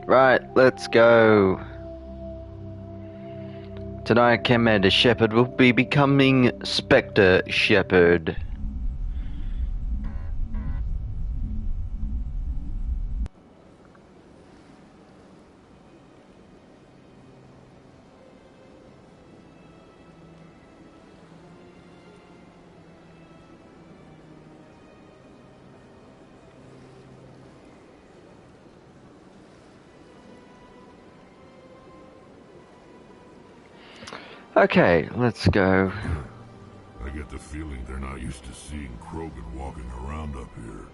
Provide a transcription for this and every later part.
Right, let's go. Tonight, Commander Shepard will be becoming Spectre Shepard. Okay, let's go. I get the feeling they're not used to seeing Krogan walking around up here.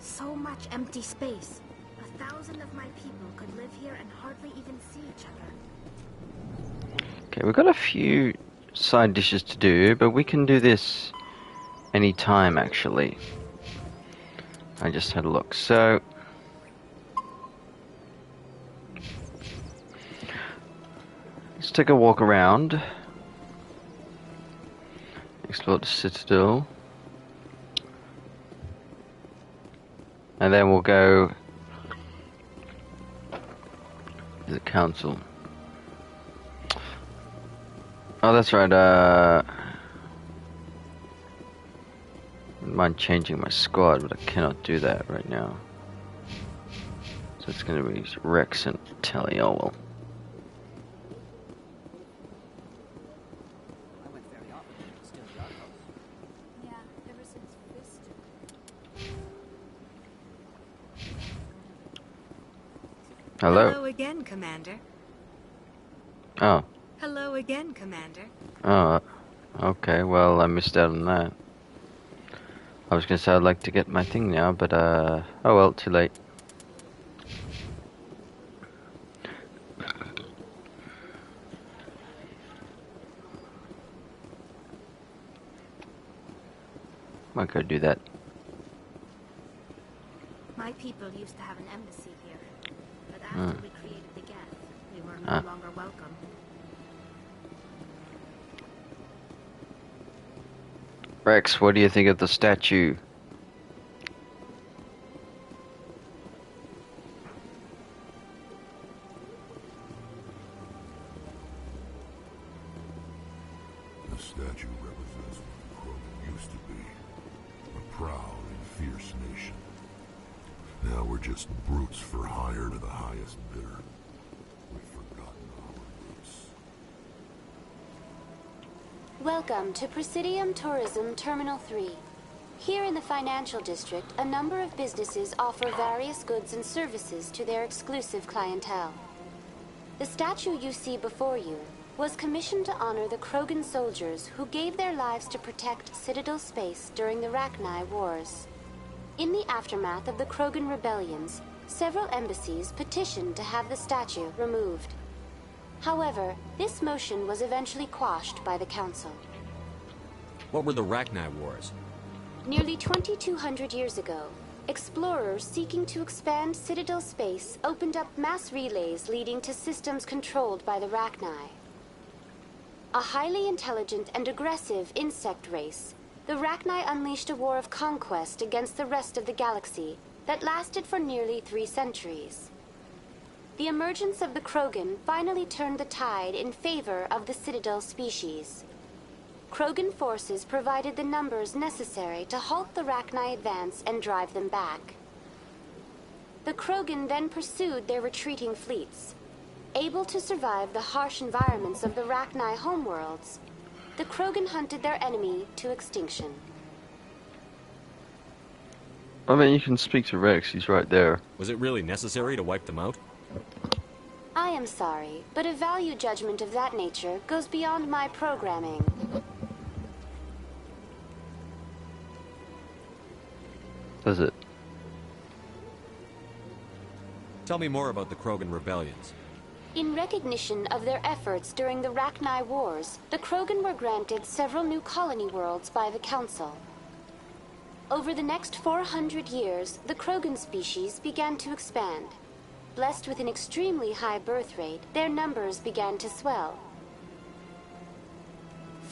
So much empty space. 1,000 of my people could live here and hardly even see each other. Okay, we've got a few side dishes to do, but we can do this any time, actually. I just had a look. So, let's take a walk around. Explore the Citadel. And then we'll go to the Council. Oh, that's right, I wouldn't mind changing my squad, but I cannot do that right now. So it's gonna be Rex and Taliowell. Hello. Hello again, Commander. Oh. Hello again, Commander. Oh. Okay, well, I missed out on that. I was gonna say I'd like to get my thing now, but oh well, too late. Might go do that. My people used to have an embassy here, but after we created the Geth, we were no longer welcome. Rex, what do you think of the statue? The statue represents what the Krogan used to be. A proud and fierce nation. Now we're just brutes for hire to the highest bidder. We've forgotten our roots. Welcome to Presidium Tourism Terminal 3. Here in the financial district, a number of businesses offer various goods and services to their exclusive clientele. The statue you see before you was commissioned to honor the Krogan soldiers who gave their lives to protect Citadel space during the Rachni Wars. In the aftermath of the Krogan rebellions, several embassies petitioned to have the statue removed. However, this motion was eventually quashed by the Council. What were the Rachni Wars? Nearly 2,200 years ago, explorers seeking to expand Citadel space opened up mass relays leading to systems controlled by the Rachni. A highly intelligent and aggressive insect race, the Rachni unleashed a war of conquest against the rest of the galaxy that lasted for nearly 3 centuries. The emergence of the Krogan finally turned the tide in favor of the Citadel species. Krogan forces provided the numbers necessary to halt the Rachni advance and drive them back. The Krogan then pursued their retreating fleets. Able to survive the harsh environments of the Rachni homeworlds, the Krogan hunted their enemy to extinction. I mean, you can speak to Rex, he's right there. Was it really necessary to wipe them out? I am sorry, but a value judgment of that nature goes beyond my programming. Does it? Tell me more about the Krogan rebellions. In recognition of their efforts during the Rachni Wars, the Krogan were granted several new colony worlds by the Council. Over the next 400 years, the Krogan species began to expand. Blessed with an extremely high birth rate, their numbers began to swell.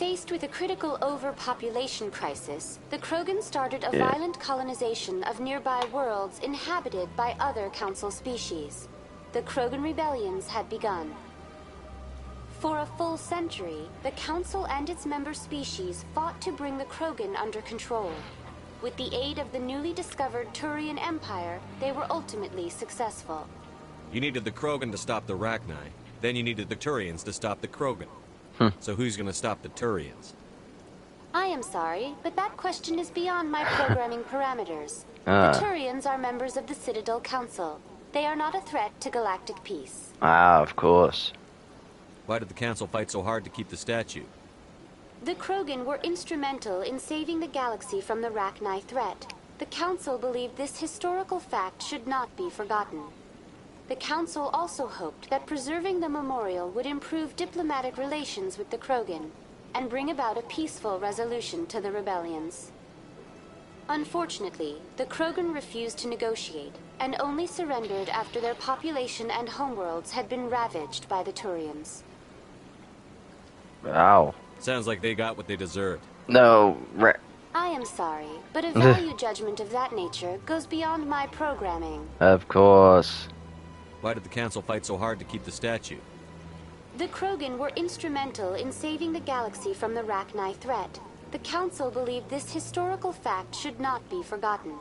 Faced with a critical overpopulation crisis, the Krogan started a violent colonization of nearby worlds inhabited by other Council species. The Krogan rebellions had begun. For a full century, the Council and its member species fought to bring the Krogan under control. With the aid of the newly discovered Turian Empire, they were ultimately successful. You needed the Krogan to stop the Rachni. Then you needed the Turians to stop the Krogan. So who's gonna stop the Turians? I am sorry, but that question is beyond my programming parameters. The Turians are members of the Citadel Council. They are not a threat to galactic peace. Ah, of course. Why did the Council fight so hard to keep the statue? The Krogan were instrumental in saving the galaxy from the Rachni threat. The Council believed this historical fact should not be forgotten. The Council also hoped that preserving the memorial would improve diplomatic relations with the Krogan and bring about a peaceful resolution to the rebellions. Unfortunately, the Krogan refused to negotiate and only surrendered after their population and homeworlds had been ravaged by the Turians. Wow. Sounds like they got what they deserved. No, I am sorry, but a value judgment of that nature goes beyond my programming. of course. Why did the Council fight so hard to keep the statue? The Krogan were instrumental in saving the galaxy from the Rachni threat. The Council believed this historical fact should not be forgotten.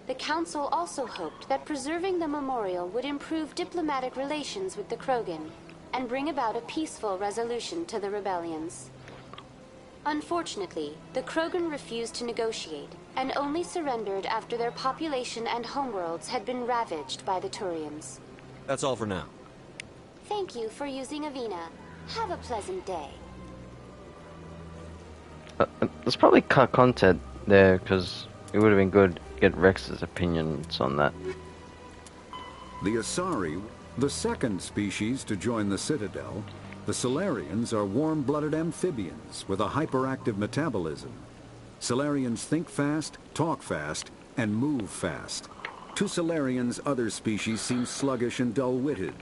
The Council also hoped that preserving the memorial would improve diplomatic relations with the Krogan and bring about a peaceful resolution to the rebellions. Unfortunately, the Krogan refused to negotiate and only surrendered after their population and homeworlds had been ravaged by the Turians. That's all for now. Thank you for using Avina. Have a pleasant day. There's probably cut content there, because it would have been good to get Rex's opinions on that. The Asari, the second species to join the Citadel, the Solarians are warm-blooded amphibians with a hyperactive metabolism. Solarians think fast, talk fast, and move fast. To Solarians, other species seem sluggish and dull-witted.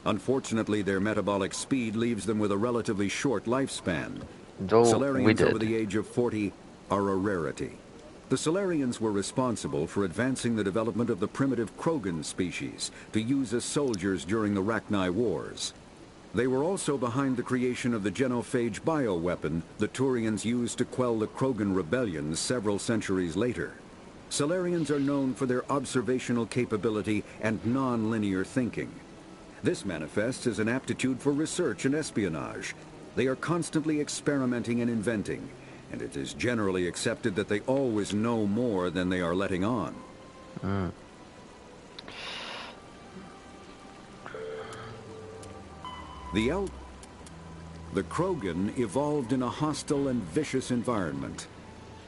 Unfortunately, their metabolic speed leaves them with a relatively short lifespan. Solarians over the age of 40 are a rarity. The Solarians were responsible for advancing the development of the primitive Krogan species to use as soldiers during the Rachni Wars. They were also behind the creation of the genophage bioweapon the Turians used to quell the Krogan rebellions several centuries later. Solarians are known for their observational capability and non-linear thinking. This manifests as an aptitude for research and espionage. They are constantly experimenting and inventing, and it is generally accepted that they always know more than they are letting on. The Krogan evolved in a hostile and vicious environment.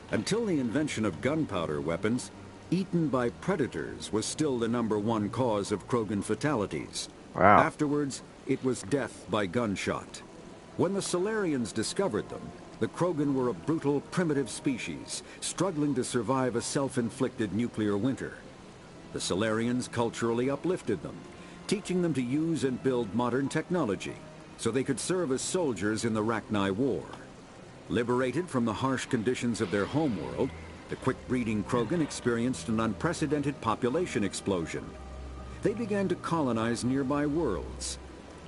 Until the invention of gunpowder weapons, eaten by predators was still the #1 cause of Krogan fatalities. Wow. Afterwards, it was death by gunshot. When the Solarians discovered them, the Krogan were a brutal, primitive species, struggling to survive a self-inflicted nuclear winter. The Solarians culturally uplifted them, teaching them to use and build modern technology, so they could serve as soldiers in the Rachni War. Liberated from the harsh conditions of their homeworld, the quick-breeding Krogan experienced an unprecedented population explosion. They began to colonize nearby worlds.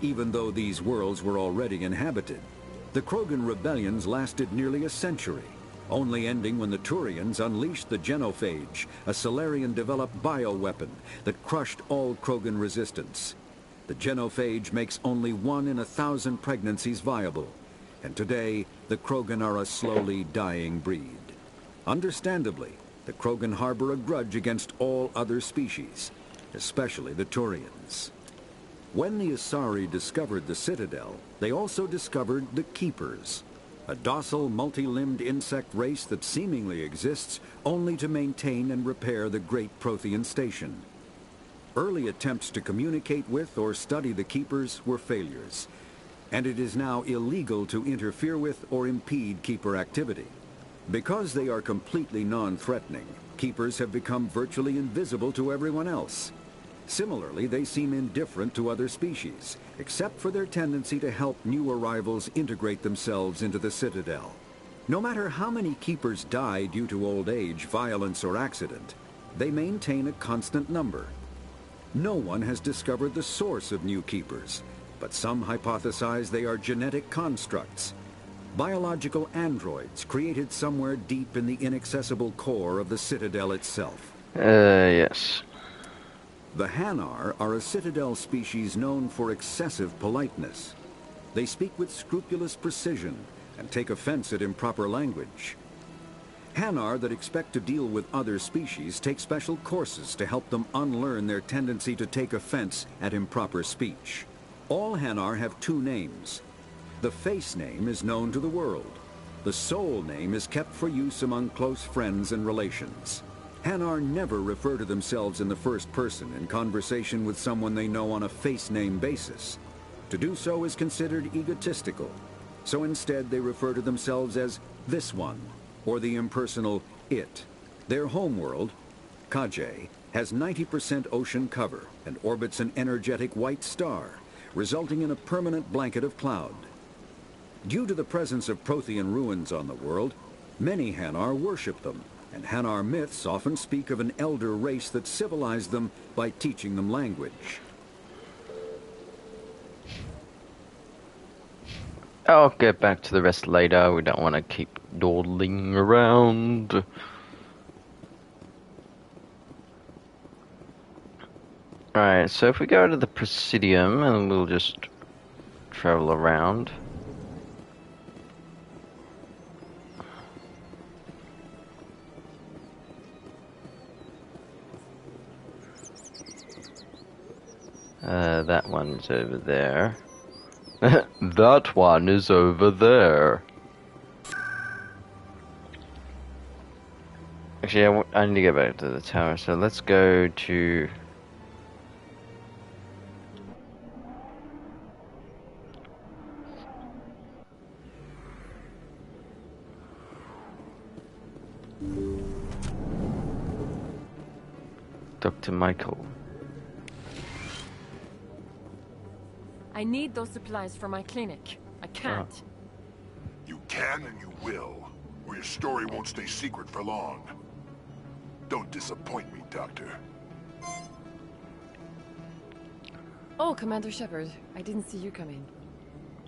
Even though these worlds were already inhabited, the Krogan rebellions lasted nearly a century, only ending when the Turians unleashed the genophage, a Solarian-developed bioweapon that crushed all Krogan resistance. The genophage makes only 1 in 1,000 pregnancies viable, and today the Krogan are a slowly dying breed. Understandably, the Krogan harbor a grudge against all other species, especially the Turians. When the Asari discovered the Citadel, they also discovered the Keepers, a docile, multi-limbed insect race that seemingly exists only to maintain and repair the Great Prothean Station. Early attempts to communicate with or study the Keepers were failures, and it is now illegal to interfere with or impede Keeper activity. Because they are completely non-threatening, Keepers have become virtually invisible to everyone else. Similarly, they seem indifferent to other species, except for their tendency to help new arrivals integrate themselves into the Citadel. No matter how many keepers die due to old age, violence, or accident, they maintain a constant number. No one has discovered the source of new keepers, but some hypothesize they are genetic constructs, biological androids created somewhere deep in the inaccessible core of the Citadel itself. Yes. The Hanar are a Citadel species known for excessive politeness. They speak with scrupulous precision and take offense at improper language. Hanar that expect to deal with other species take special courses to help them unlearn their tendency to take offense at improper speech. All Hanar have two names. The face name is known to the world. The soul name is kept for use among close friends and relations. Hanar never refer to themselves in the first person in conversation with someone they know on a face name basis. To do so is considered egotistical. So instead they refer to themselves as this one, or the impersonal it. Their homeworld, Kajay, has 90% ocean cover and orbits an energetic white star, resulting in a permanent blanket of cloud. Due to the presence of Prothean ruins on the world, many Hanar worship them, and Hanar myths often speak of an elder race that civilized them by teaching them language. I'll get back to the rest later. We don't want to keep dawdling around. Alright, so if we go to the Presidium and we'll just travel around. That one's over there. That one is over there. Actually, I need to go back to the tower, so let's go to... Dr. Michael. I need those supplies for my clinic. I can't. You can and you will, or your story won't stay secret for long. Don't disappoint me, Doctor. Oh, Commander Shepard. I didn't see you come in.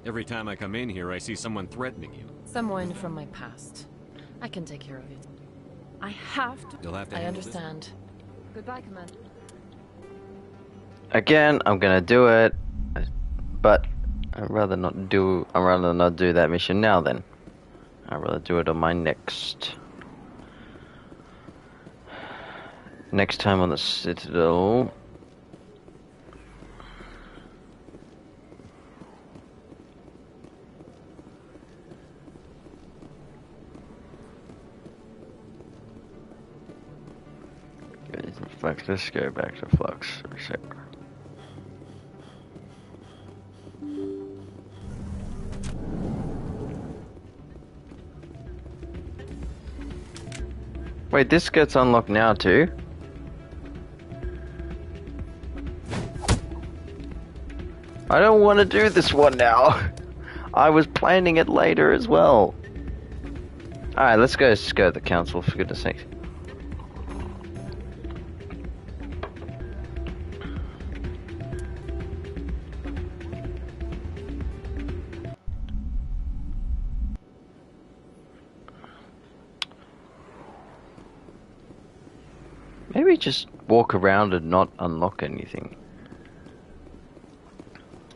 Every time I come in here, I see someone threatening you. Someone from my past. I can take care of it. I have to... You'll have to I handle this. understand. Goodbye, Commander. Again, I'm gonna do it, but I'd rather not do that mission now then. I'd rather do it on my next time on the Citadel. Flux, let's go back to Flux. Wait, this gets unlocked now too? I don't want to do this one now. I was planning it later as well. Alright, let's go skirt the council, for goodness sake. Maybe just walk around and not unlock anything.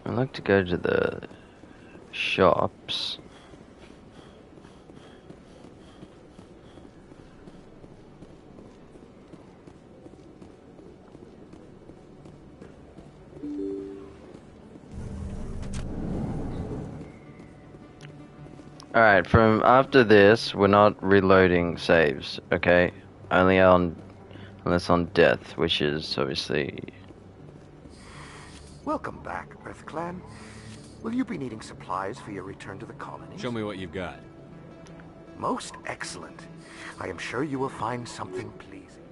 I'd like to go to the shops. Alright, from after this, we're not reloading saves, okay? Only unless on death, which is obviously... Welcome back, Earth Clan. Will you be needing supplies for your return to the colony? Show me what you've got. Most excellent. I am sure you will find something pleasing.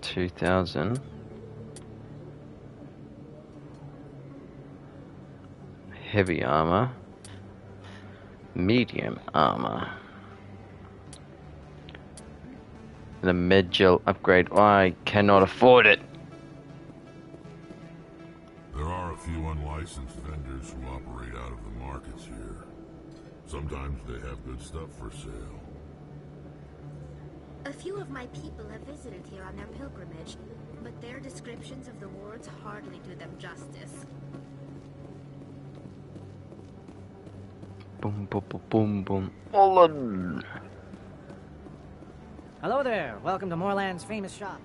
2,000. heavy armor, medium armor, and a med gel upgrade. I cannot afford it. There are a few unlicensed vendors who operate out of the markets here. Sometimes they have good stuff for sale. A few of my people have visited here on their pilgrimage, but their descriptions of the wards hardly do them justice. Boom, boom, boom, boom, boom. Olin. Hello there. Welcome to Moorland's famous shop.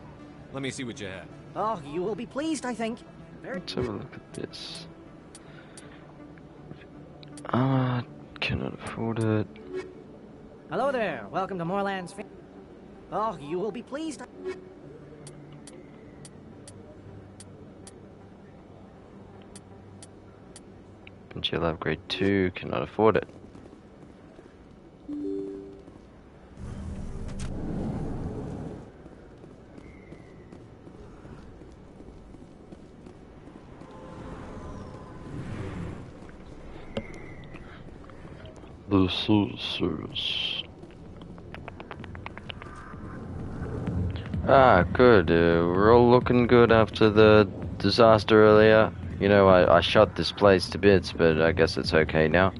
Let me see what you have. Oh, you will be pleased, I think. Let's have a look at this. Cannot afford it. Hello there. Welcome to Moorland's famous... Oh, you will be pleased. Gel upgrade 2, cannot afford it. This is... Ah, good. We're all looking good after the disaster earlier. You know, I shot this place to bits, but I guess it's okay now.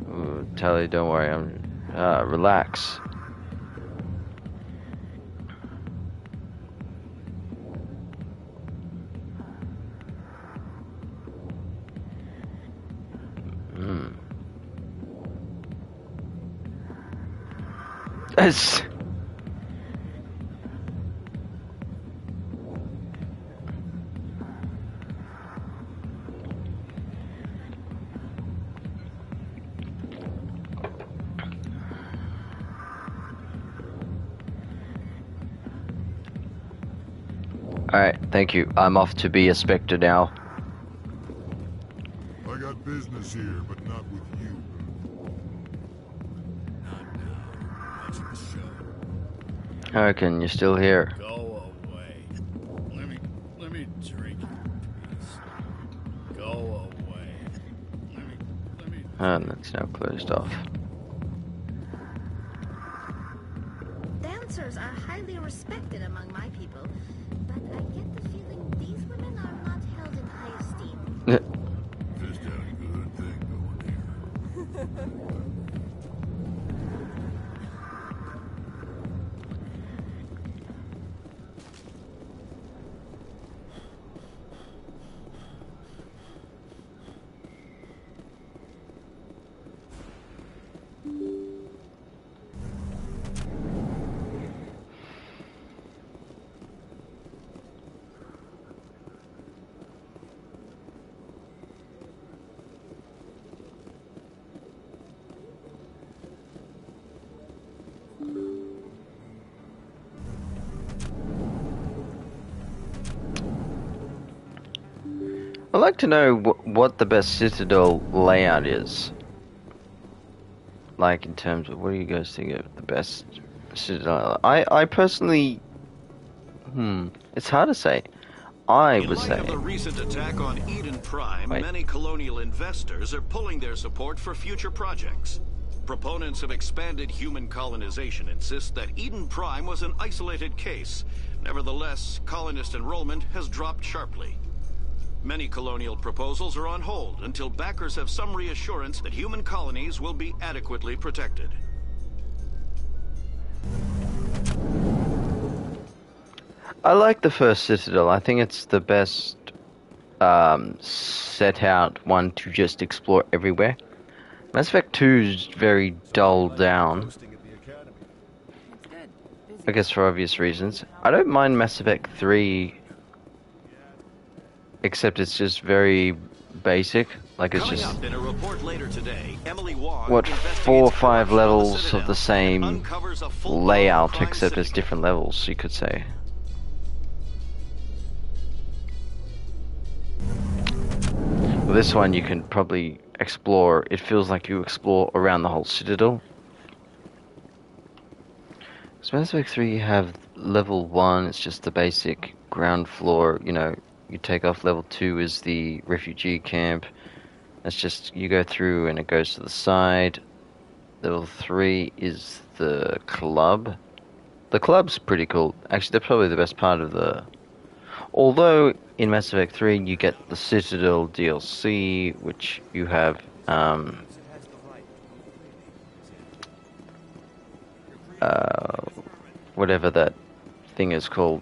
Ooh, Tally, don't worry. Relax. It's... Alright, thank you. I'm off to be a Spectre now. I got business here, but not with you. Not now. Watching the show. I reckon you're still here. Go away. Let me drink your piece. Go away. Let me. And that's now closed off. Dancers are highly respected among my people, but I get the feeling these women are not held in high esteem. Just had a good thing going here. I'd like to know what the best Citadel layout is. Like, in terms of, what do you guys think of the best Citadel? I personally... it's hard to say. I would say... In light of the recent attack on Eden Prime, many colonial investors are pulling their support for future projects. Proponents of expanded human colonization insist that Eden Prime was an isolated case. Nevertheless, colonist enrollment has dropped sharply. Many colonial proposals are on hold until backers have some reassurance that human colonies will be adequately protected. I like the first Citadel. I think it's the best set out one to just explore everywhere. Mass Effect 2 is very dulled down. I guess for obvious reasons. I don't mind Mass Effect 3, except it's just very basic. Like, it's just... Coming up in a report later today, Emily Wong what, 4 or 5 levels of the same layout, except it's different levels, you could say. Well, this one you can probably explore. It feels like you explore around the whole Citadel. Mass Effect 3 you have level 1, it's just the basic ground floor, you know, you take off. Level 2 is the refugee camp. That's just, you go through and it goes to the side. Level 3 is the club. The club's pretty cool. Actually, they're probably the best part of the... Although, in Mass Effect 3, you get the Citadel DLC, which you have, whatever that thing is called.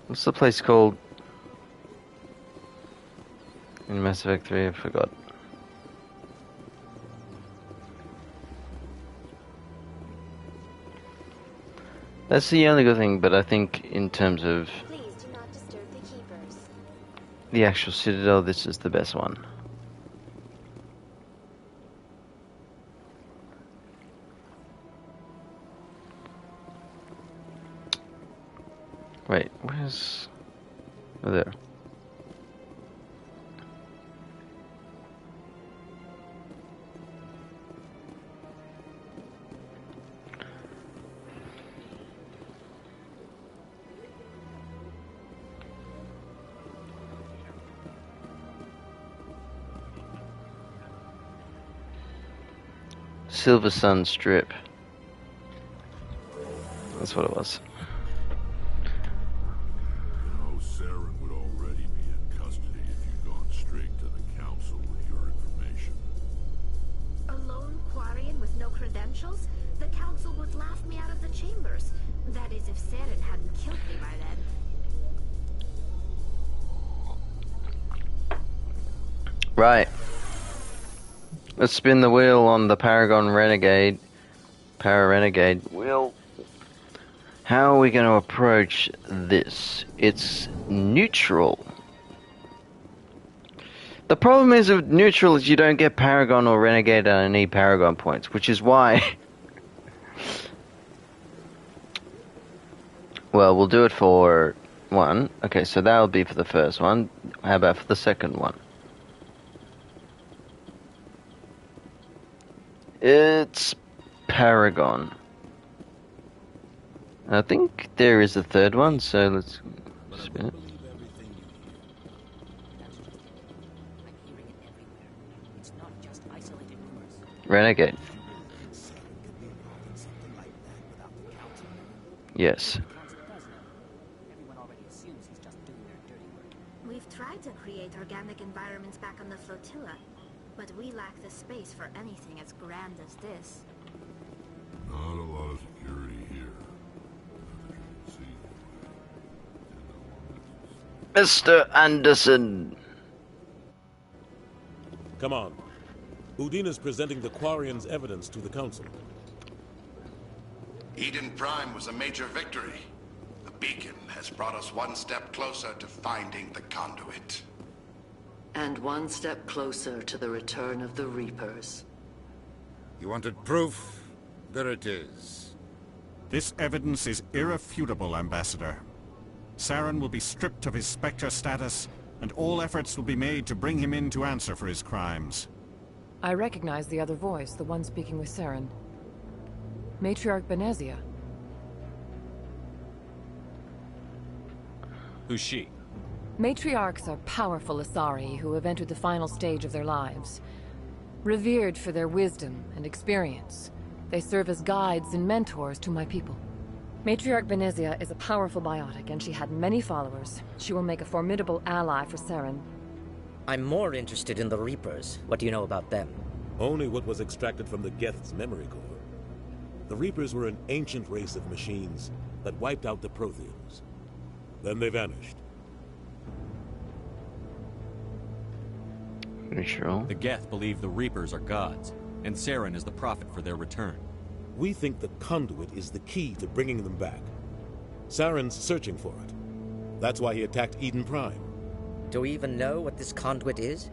What's the place called? In Mass Effect 3, I forgot. That's the only good thing, but I think in terms of Please do not disturb the keepers. the actual Citadel, this is the best one. Wait, where's... Oh, there. Silver Sun Strip. That's what it was. Now, Saren would already be in custody if you'd gone straight to the Council with your information. A lone Quarian with no credentials? The Council would laugh me out of the chambers. That is, if Saren hadn't killed me by then. Right. Let's spin the wheel on the Paragon Renegade. Para-Renegade wheel. How are we going to approach this? It's neutral. The problem is with neutral is you don't get Paragon or Renegade and I need Paragon points, which is why... Well, we'll do it for one. Okay, so that'll be for the first one. How about for the second one? It's Paragon. I think there is a third one, so let's spin it. Renegade. Yes. We've tried to create organic environments back on the flotilla, but we lack the space for anything as grand as this. Not a lot of security here. Mr. Anderson. Come on. Udina's presenting the Quarians' evidence to the Council. Eden Prime was a major victory. The beacon has brought us one step closer to finding the conduit. And one step closer to the return of the Reapers. You wanted proof? There it is. This evidence is irrefutable, Ambassador. Saren will be stripped of his Spectre status, and all efforts will be made to bring him in to answer for his crimes. I recognize the other voice, the one speaking with Saren. Matriarch Benezia. Who's she? Matriarchs are powerful Asari who have entered the final stage of their lives. Revered for their wisdom and experience, they serve as guides and mentors to my people. Matriarch Benezia is a powerful biotic, and she had many followers. She will make a formidable ally for Saren. I'm more interested in the Reapers. What do you know about them? Only what was extracted from the Geth's memory core. The Reapers were an ancient race of machines that wiped out the Protheans. Then they vanished. Neutral. The Geth believe the Reapers are gods, and Saren is the prophet for their return. We think the conduit is the key to bringing them back. Saren's searching for it. That's why he attacked Eden Prime. Do we even know what this conduit is?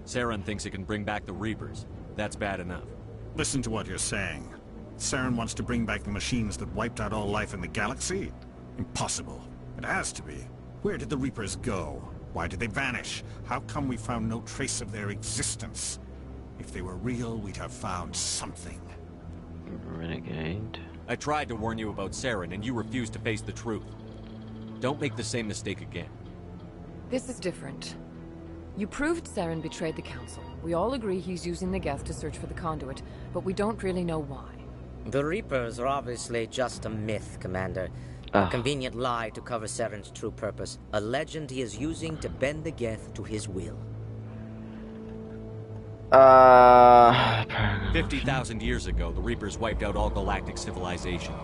Saren thinks it can bring back the Reapers. That's bad enough. Listen to what you're saying. Saren wants to bring back the machines that wiped out all life in the galaxy? Impossible. It has to be. Where did the Reapers go? Why did they vanish? How come we found no trace of their existence? If they were real, we'd have found something. Renegade. I tried to warn you about Saren, and you refused to face the truth. Don't make the same mistake again. This is different. You proved Saren betrayed the Council. We all agree he's using the Geth to search for the conduit, but we don't really know why. The Reapers are obviously just a myth, Commander. A convenient lie to cover Saren's true purpose. A legend he is using to bend the Geth to his will. 50,000 years ago, the Reapers wiped out all galactic civilization.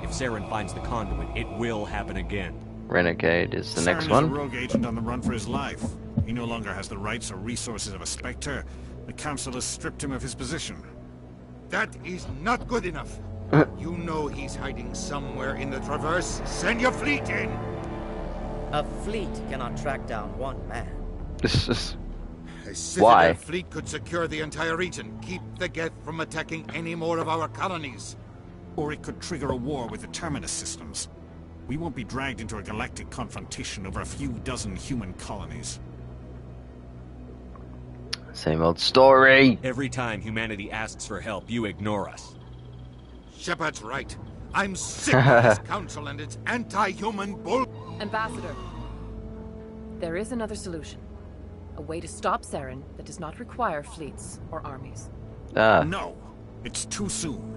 If Saren finds the conduit, it will happen again. Renegade is the next Saren one. is a rogue agent on the run for his life. He no longer has the rights or resources of a Spectre. The Council has stripped him of his position. That is not good enough. You know he's hiding somewhere in the Traverse. Send your fleet in! A fleet cannot track down one man. This is... A Citadel Why? fleet could secure the entire region, keep the Geth from attacking any more of our colonies. Or it could trigger a war with the Terminus systems. We won't be dragged into a galactic confrontation over a few dozen human colonies. Same old story. Every time humanity asks for help, you ignore us. Shepard's right. I'm sick of this council and its anti-human bull... Ambassador, there is another solution. A way to stop Saren that does not require fleets or armies. No, it's too soon.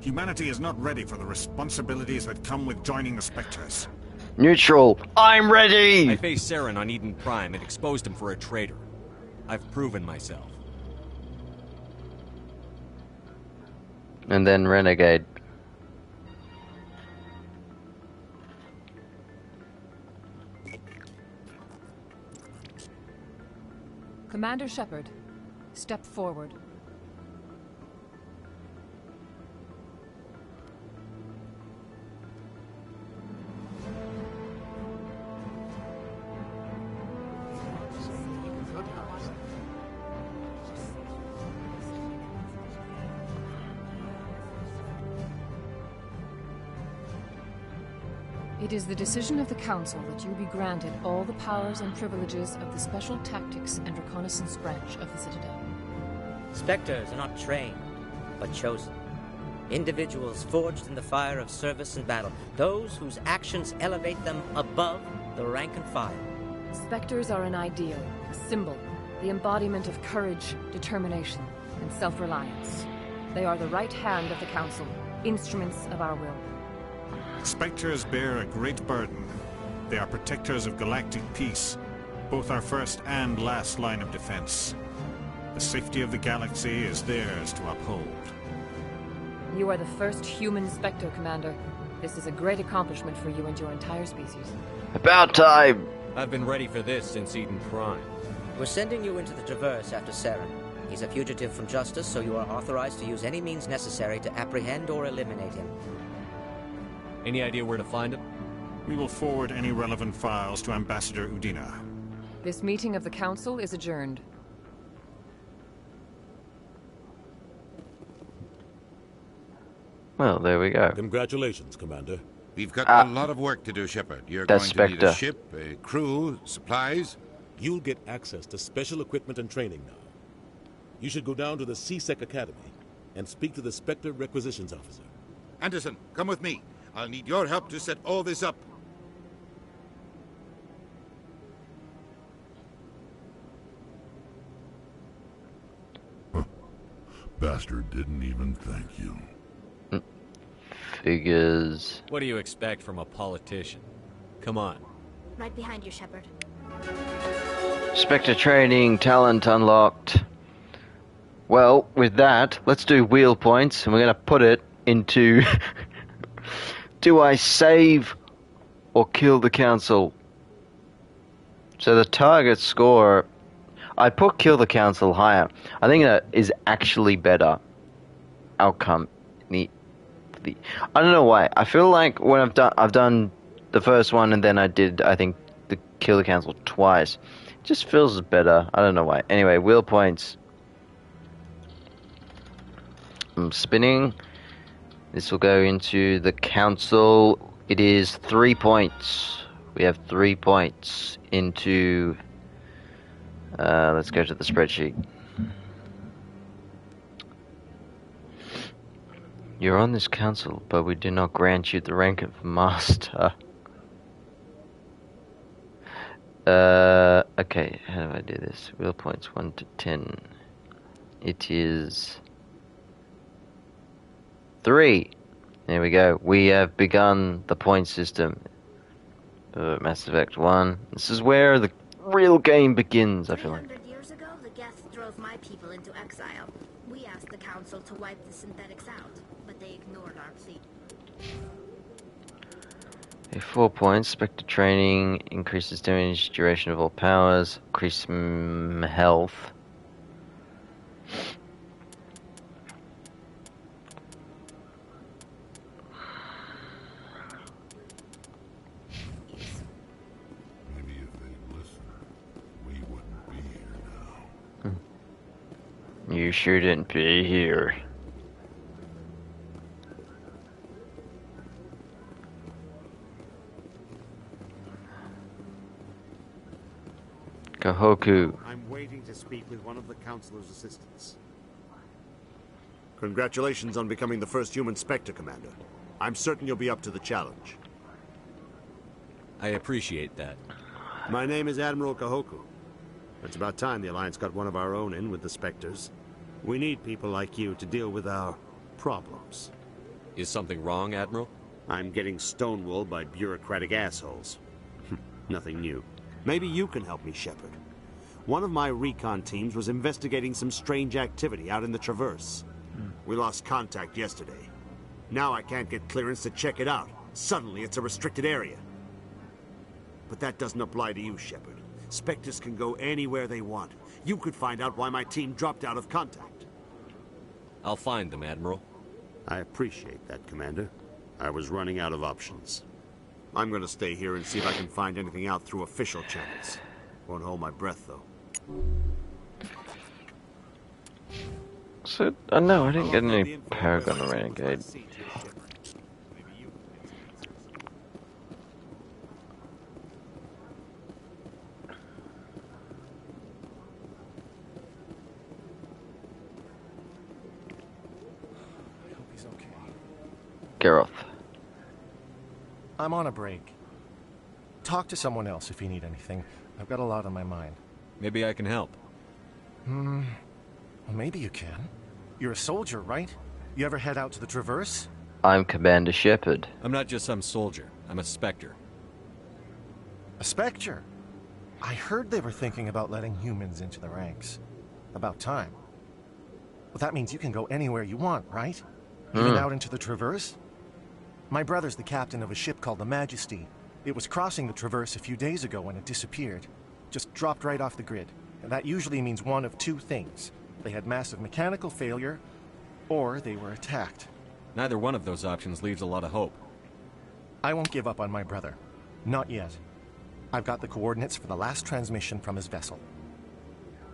Humanity is not ready for the responsibilities that come with joining the Spectres. Neutral, I'm ready! I faced Saren on Eden Prime and exposed him for a traitor. I've proven myself. And then Renegade. Commander Shepard, step forward. It is the decision of the Council that you be granted all the powers and privileges of the Special Tactics and Reconnaissance branch of the Citadel. Spectres are not trained, but chosen. Individuals forged in the fire of service and battle. Those whose actions elevate them above the rank and file. Spectres are an ideal, a symbol, the embodiment of courage, determination, and self-reliance. They are the right hand of the Council, instruments of our will. Spectres bear a great burden. They are protectors of galactic peace, both our first and last line of defense. The safety of the galaxy is theirs to uphold. You are the first human Spectre, Commander. This is a great accomplishment for you and your entire species. About time! I've been ready for this since Eden Prime. We're sending you into the Traverse after Saren. He's a fugitive from justice, so you are authorized to use any means necessary to apprehend or eliminate him. Any idea where to find him? We will forward any relevant files to Ambassador Udina. This meeting of the Council is adjourned. Well, there we go. Congratulations, Commander. We've got a lot of work to do, Shepard. You're going to need a ship, a crew, supplies. You'll get access to special equipment and training now. You should go down to the C-Sec Academy and speak to the Spectre Requisitions Officer. Anderson, come with me. I'll need your help to set all this up. Bastard didn't even thank you. Figures. What do you expect from a politician? Come on. Right behind you, Shepard. Spectre training, talent unlocked. Well, with that, let's do wheel points, and we're going to put it into... Do I save or kill the Council? So the target score... I put kill the Council higher. I think that is actually better outcome. I don't know why. I feel like when I've done the first one and then I think the kill the Council twice. It just feels better. I don't know why. Anyway, wheel points. I'm spinning. This will go into the Council. It is 3 points. We have 3 points into... let's go to the spreadsheet. You're on this council, but we do not grant you the rank of master. Okay, how do I do this? Wheel points 1 to 10. It is 3. There we go. We have begun the point system. Mass Effect 1. This is where the real game begins, I feel like. 300 years ago, the Geth drove my people into exile. We asked the Council to wipe the synthetics out, but they ignored our plea. 4 points. Spectre training increases damage, duration of all powers, increase health. Maybe if they'd listened, we wouldn't be here now. You shouldn't be here. Kahoku. I'm waiting to speak with one of the Councilor's assistants. Congratulations on becoming the first human Spectre, Commander. I'm certain you'll be up to the challenge. I appreciate that. My name is Admiral Kahoku. It's about time the Alliance got one of our own in with the Spectres. We need people like you to deal with our problems. Is something wrong, Admiral? I'm getting stonewalled by bureaucratic assholes. Nothing new. Maybe you can help me, Shepard. One of my recon teams was investigating some strange activity out in the Traverse. We lost contact yesterday. Now I can't get clearance to check it out. Suddenly it's a restricted area. But that doesn't apply to you, Shepard. Spectres can go anywhere they want. You could find out why my team dropped out of contact. I'll find them, Admiral. I appreciate that, Commander. I was running out of options. I'm gonna stay here and see if I can find anything out through official channels. Won't hold my breath, though. So, no, I didn't get any Paragon or Renegade. Gareth. I'm on a break. Talk to someone else if you need anything. I've got a lot on my mind. Maybe I can help. Well, maybe you can. You're a soldier, right? You ever head out to the Traverse? I'm Commander Shepard. I'm not just some soldier. I'm a Spectre. A Spectre? I heard they were thinking about letting humans into the ranks. About time. Well, that means you can go anywhere you want, right? Even out into the Traverse? My brother's the captain of a ship called the Majesty. It was crossing the Traverse a few days ago when it disappeared. Just dropped right off the grid. And that usually means one of two things. They had massive mechanical failure, or they were attacked. Neither one of those options leaves a lot of hope. I won't give up on my brother. Not yet. I've got the coordinates for the last transmission from his vessel.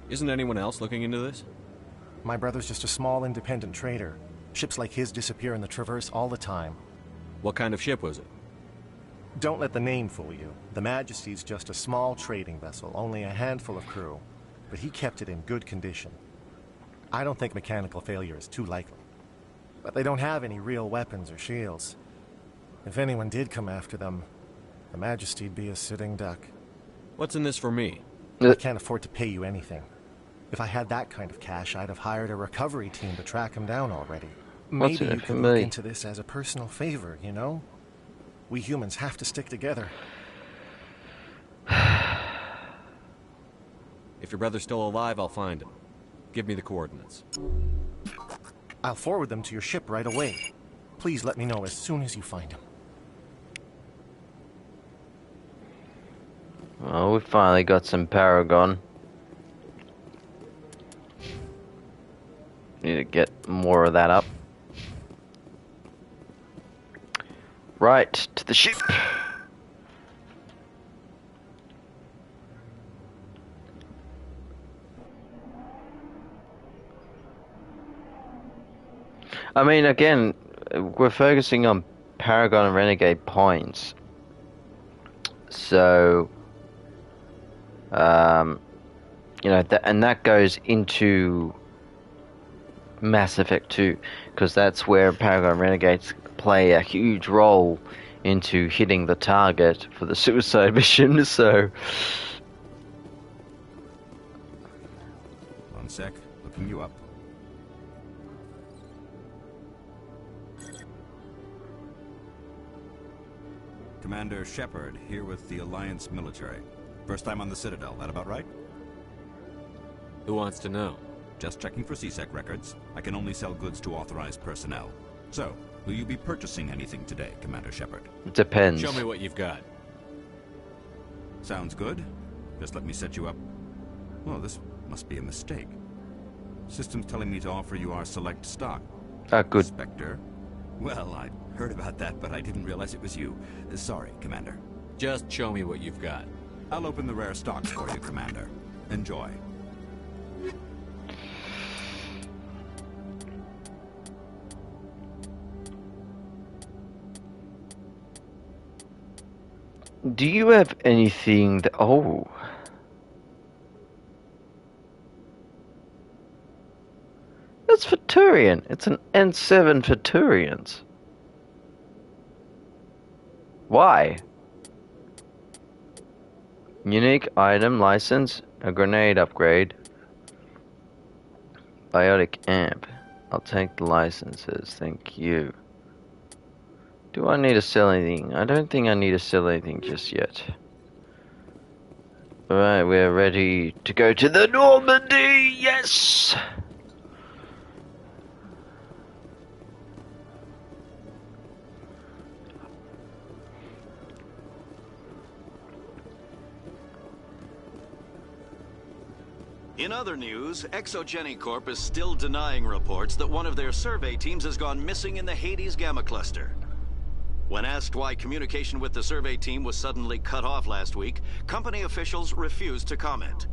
Isn't anyone else looking into this? My brother's just a small independent trader. Ships like his disappear in the Traverse all the time. What kind of ship was it? Don't let the name fool you. The Majesty's just a small trading vessel, only a handful of crew. But he kept it in good condition. I don't think mechanical failure is too likely. But they don't have any real weapons or shields. If anyone did come after them, the Majesty'd be a sitting duck. What's in this for me? I can't afford to pay you anything. If I had that kind of cash, I'd have hired a recovery team to track him down already. Maybe you could look into this as a personal favor, you know? We humans have to stick together. If your brother's still alive, I'll find him. Give me the coordinates. I'll forward them to your ship right away. Please let me know as soon as you find him. Well, we finally got some Paragon. Need to get more of that up. Right, to the ship. I mean, again, we're focusing on Paragon and Renegade points. So, you know, and that goes into Mass Effect 2, because that's where Paragon Renegades play a huge role into hitting the target for the suicide mission, so... One sec, looking you up. Commander Shepard, here with the Alliance military. First time on the Citadel, that about right? Who wants to know? Just checking for CSEC records. I can only sell goods to authorized personnel. So, will you be purchasing anything today, Commander Shepard? Depends. Show me what you've got. Sounds good. Just let me set you up. Well, this must be a mistake. System's telling me to offer you our select stock. Good. Spectre. Well, I heard about that, but I didn't realize it was you. Sorry, Commander. Just show me what you've got. I'll open the rare stocks for you, Commander. Enjoy. Do you have anything that... Oh. That's for Turian. It's an N7 for Turians. Why? Unique item license, a grenade upgrade, biotic amp. I'll take the licenses, thank you. Do I need to sell anything? I don't think I need to sell anything just yet. Alright, we're ready to go to the Normandy! Yes! In other news, Exogeny Corp is still denying reports that one of their survey teams has gone missing in the Hades Gamma Cluster. When asked why communication with the survey team was suddenly cut off last week, company officials refused to comment.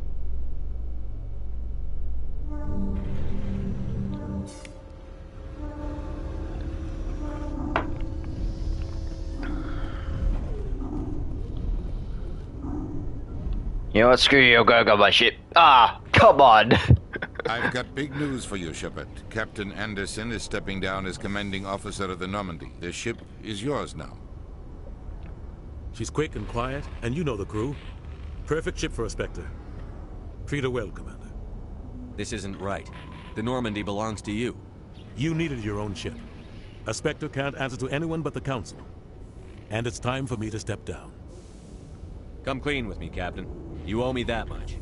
You know what, screw you, go my ship. Ah, come on! I've got big news for you, Shepard. Captain Anderson is stepping down as commanding officer of the Normandy. The ship is yours now. She's quick and quiet, and you know the crew. Perfect ship for a Spectre. Treat her well, Commander. This isn't right. The Normandy belongs to you. You needed your own ship. A Spectre can't answer to anyone but the Council. And it's time for me to step down. Come clean with me, Captain. You owe me that much.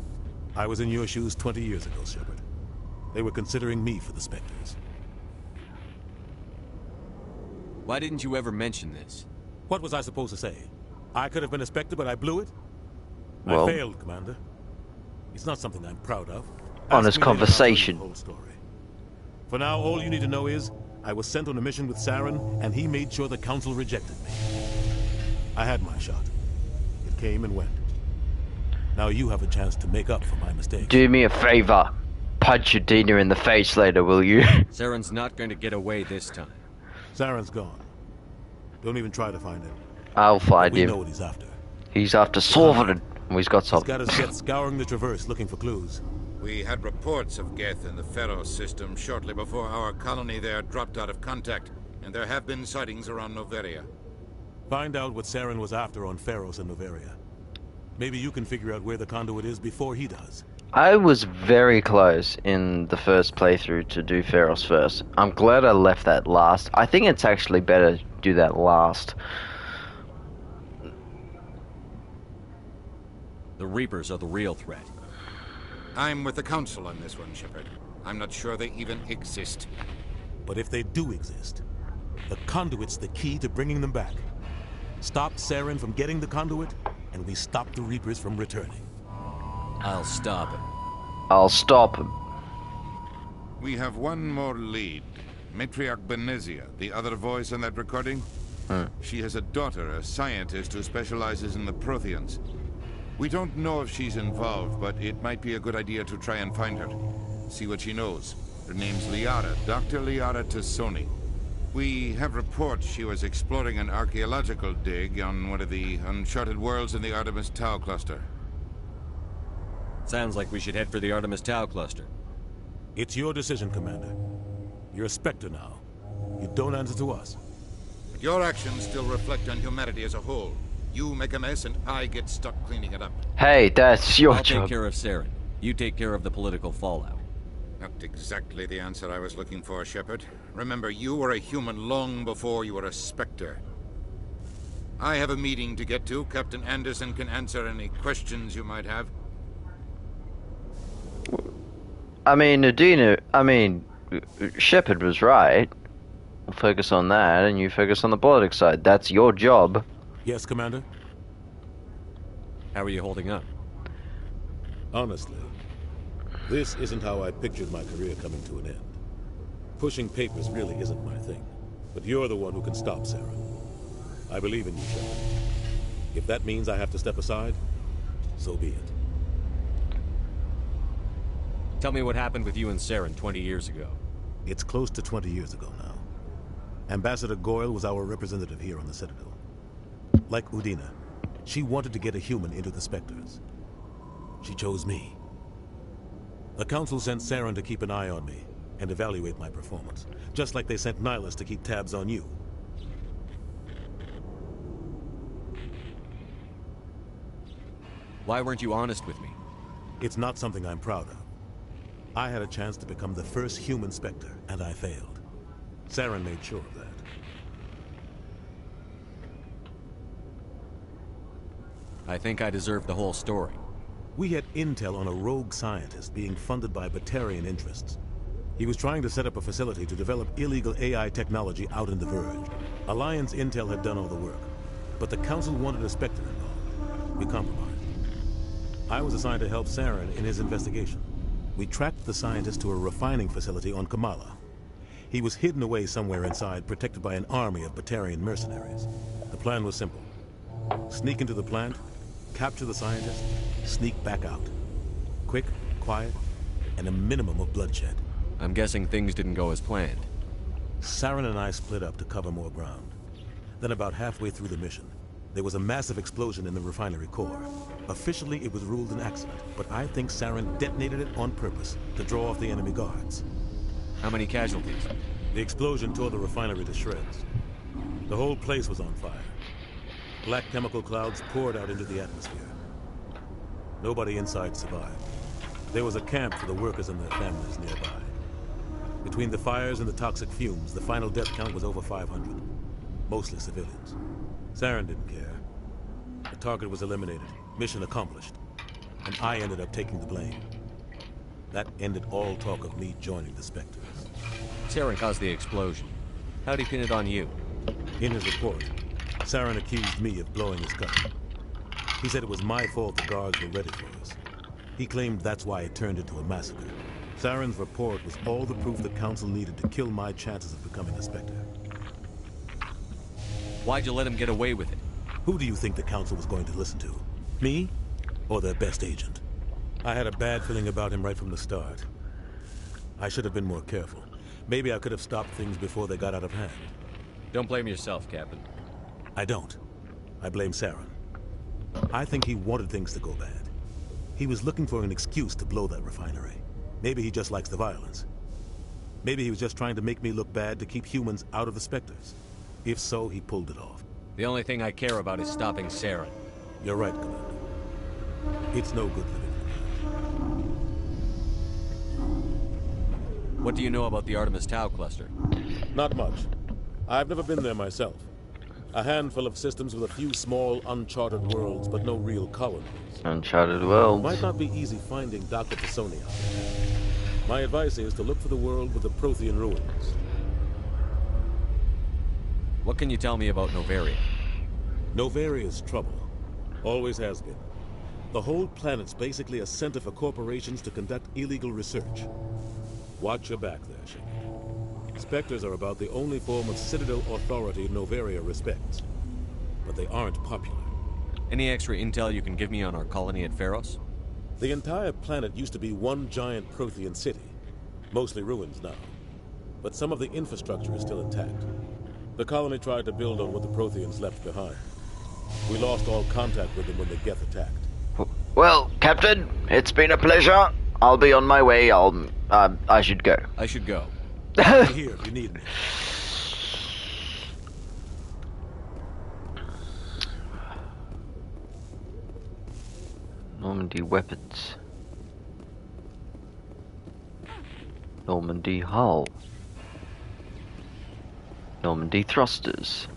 I was in your shoes 20 years ago, Shepard. They were considering me for the Spectres. Why didn't you ever mention this? What was I supposed to say? I could have been a Spectre, but I blew it? Well, I failed, Commander. It's not something I'm proud of. Honest conversation. Whole story. For now, all you need to know is, I was sent on a mission with Saren, and he made sure the Council rejected me. I had my shot. It came and went. Now you have a chance to make up for my mistake. Do me a favor. Punch Udina in the face later, will you? Saren's not going to get away this time. Saren's gone. Don't even try to find him. I'll find him. We know what he's after. He's after Sorvin. He's got something. He's got his jets scouring the Traverse looking for clues. We had reports of Geth in the Pharos system shortly before our colony there dropped out of contact, and there have been sightings around Noveria. Find out what Saren was after on Pharos and Noveria. Maybe you can figure out where the conduit is before he does. I was very close in the first playthrough to do Pharos first. I'm glad I left that last. I think it's actually better to do that last. The Reapers are the real threat. I'm with the Council on this one, Shepard. I'm not sure they even exist. But if they do exist, the conduit's the key to bringing them back. Stop Saren from getting the conduit, and we stop the Reapers from returning. I'll stop him. I'll stop him. We have one more lead. Matriarch Benezia, the other voice on that recording. She has a daughter, a scientist who specializes in the Protheans. We don't know if she's involved, but it might be a good idea to try and find her. See what she knows. Her name's Liara, Dr. Liara Tassoni. We have reports she was exploring an archaeological dig on one of the uncharted worlds in the Artemis Tau cluster. Sounds like we should head for the Artemis Tau cluster. It's your decision, Commander. You're a Spectre now. You don't answer to us. But your actions still reflect on humanity as a whole. You make a mess and I get stuck cleaning it up. Hey, that's your I'll job. take care of Saren. You take care of the political fallout. Not exactly the answer I was looking for, Shepard. Remember, you were a human long before you were a Spectre. I have a meeting to get to. Captain Anderson can answer any questions you might have. I mean, Shepard was right. We'll focus on that, and you focus on the politics side. That's your job. Yes, Commander? How are you holding up? Honestly, this isn't how I pictured my career coming to an end. Pushing papers really isn't my thing. But you're the one who can stop Saren. I believe in you, Shepard. If that means I have to step aside, so be it. Tell me what happened with you and Saren 20 years ago. It's close to 20 years ago now. Ambassador Goyle was our representative here on the Citadel. Like Udina, she wanted to get a human into the Spectres. She chose me. The Council sent Saren to keep an eye on me and evaluate my performance, just like they sent Nihilus to keep tabs on you. Why weren't you honest with me? It's not something I'm proud of. I had a chance to become the first human Spectre, and I failed. Saren made sure of that. I think I deserve the whole story. We had intel on a rogue scientist being funded by Batarian interests. He was trying to set up a facility to develop illegal AI technology out in the Verge. Alliance intel had done all the work, but the Council wanted a Spectre involved. We compromised. I was assigned to help Saren in his investigation. We tracked the scientist to a refining facility on Kamala. He was hidden away somewhere inside, protected by an army of Batarian mercenaries. The plan was simple. Sneak into the plant, capture the scientist, sneak back out. Quick, quiet, and a minimum of bloodshed. I'm guessing things didn't go as planned. Saren and I split up to cover more ground. Then about halfway through the mission, there was a massive explosion in the refinery core. Officially, it was ruled an accident, but I think Saren detonated it on purpose to draw off the enemy guards. How many casualties? The explosion tore the refinery to shreds. The whole place was on fire. Black chemical clouds poured out into the atmosphere. Nobody inside survived. There was a camp for the workers and their families nearby. Between the fires and the toxic fumes, the final death count was over 500. Mostly civilians. Saren didn't care. The target was eliminated. Mission accomplished. And I ended up taking the blame. That ended all talk of me joining the Spectres. Saren caused the explosion. How'd he pin it on you? In his report, Saren accused me of blowing his cover. He said it was my fault the guards were ready for us. He claimed that's why it turned into a massacre. Saren's report was all the proof the Council needed to kill my chances of becoming a Spectre. Why'd you let him get away with it? Who do you think the Council was going to listen to? Me? Or their best agent? I had a bad feeling about him right from the start. I should have been more careful. Maybe I could have stopped things before they got out of hand. Don't blame yourself, Captain. I don't. I blame Saren. I think he wanted things to go bad. He was looking for an excuse to blow that refinery. Maybe he just likes the violence. Maybe he was just trying to make me look bad to keep humans out of the Spectres. If so, he pulled it off. The only thing I care about is stopping Saren. You're right, Commander. It's no good living. What do you know about the Artemis Tau cluster? Not much. I've never been there myself. A handful of systems with a few small, uncharted worlds, but no real colonies. Uncharted worlds. Might not be easy finding Dr. Tassoni out there. My advice is to look for the world with the Prothean ruins. What can you tell me about Novaria? Novaria's trouble. Always has been. The whole planet's basically a center for corporations to conduct illegal research. Watch your back there, Shepard. Spectres are about the only form of Citadel authority Novaria respects. But they aren't popular. Any extra intel you can give me on our colony at Pharos? The entire planet used to be one giant Prothean city. Mostly ruins now. But some of the infrastructure is still intact. The colony tried to build on what the Protheans left behind. We lost all contact with them when the Geth attacked. Well, Captain, it's been a pleasure. I'll be on my way. I should go. I should go. I'll be here if you need me. Normandy weapons. Normandy hull. Normandy thrusters.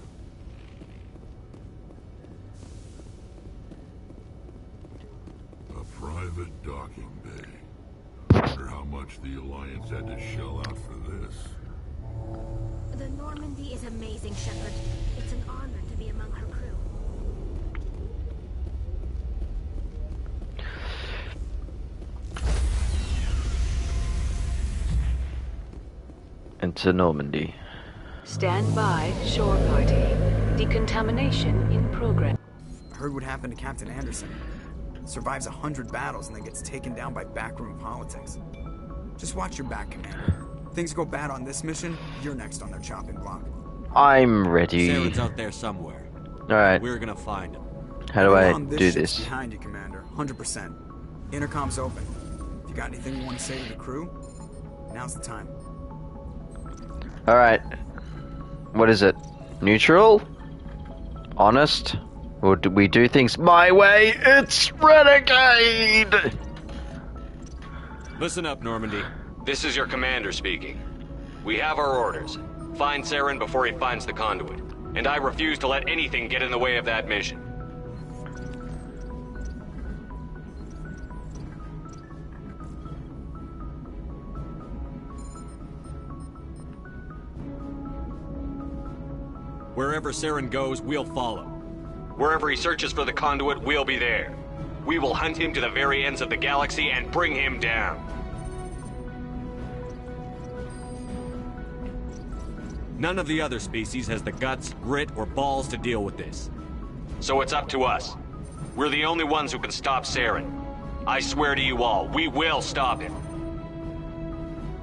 A private docking bay. Wonder how much the Alliance had to shell out for this. The Normandy is amazing, Shepard. It's an honor to be among her crew. Enter Normandy. Stand by, shore party. Decontamination in progress. I heard what happened to Captain Anderson. Survives 100 battles and then gets taken down by backroom politics. Just watch your back, Commander. Things go bad on this mission, you're next on their chopping block. I'm ready. Saren's out there somewhere. Alright. We're gonna find him. How do I on this do ship's this? Behind you, Commander. 100%. Intercom's open. If you got anything you want to say to the crew, now's the time. Alright. What is it? Neutral? Honest? Or do we do things my way? It's Renegade! Listen up, Normandy. This is your commander speaking. We have our orders. Find Saren before he finds the conduit. And I refuse to let anything get in the way of that mission. Wherever Saren goes, we'll follow. Wherever he searches for the conduit, we'll be there. We will hunt him to the very ends of the galaxy and bring him down. None of the other species has the guts, grit, or balls to deal with this. So it's up to us. We're the only ones who can stop Saren. I swear to you all, we will stop him.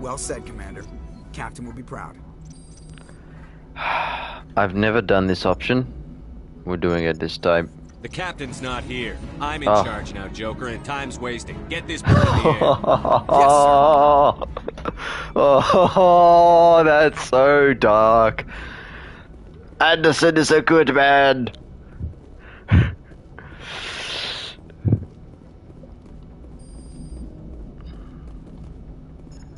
Well said, Commander. Captain will be proud. I've never done this option. We're doing it this time. The captain's not here. I'm in Oh. charge now, Joker, and time's wasting. Get this bird in the air. Oh, that's so dark. Anderson is a good man.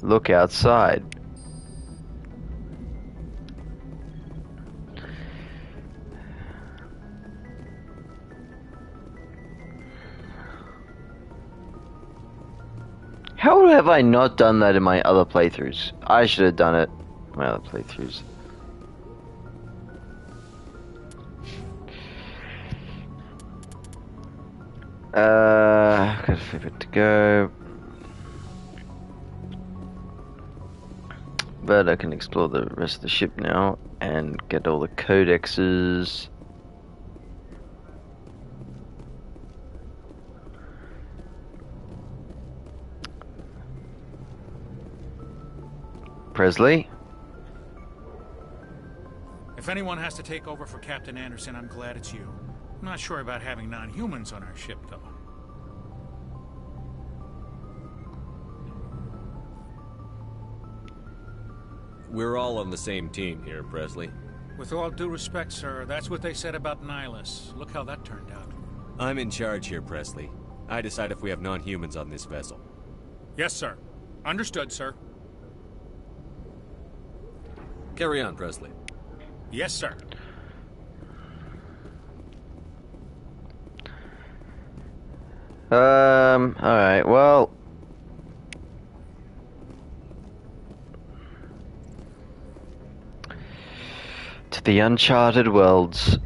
Look outside. How have I not done that in my other playthroughs? I should have done it in my other playthroughs. Got a fair bit to go. But I can explore the rest of the ship now and get all the codexes. Presley? If anyone has to take over for Captain Anderson, I'm glad it's you. I'm not sure about having non-humans on our ship, though. We're all on the same team here, Presley. With all due respect, sir, that's what they said about Nihilus. Look how that turned out. I'm in charge here, Presley. I decide if we have non-humans on this vessel. Yes, sir. Understood, sir. Carry on, Presley. Yes, sir. Alright, well... to the uncharted worlds.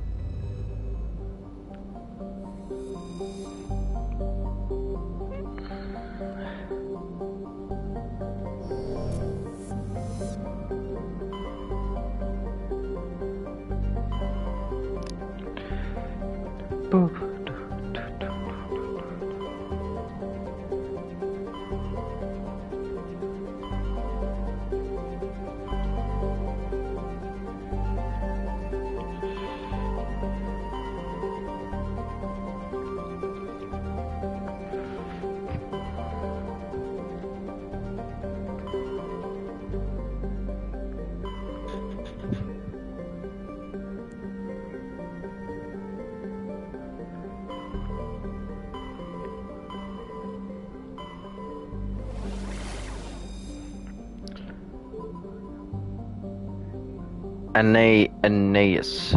Aeneas.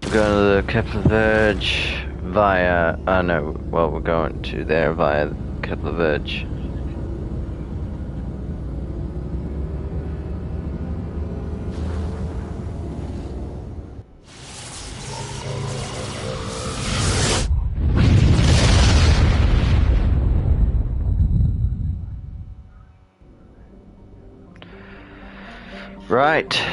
We're going to the Kepler Verge via... Oh no, well we're going to there via Kepler Verge. Right.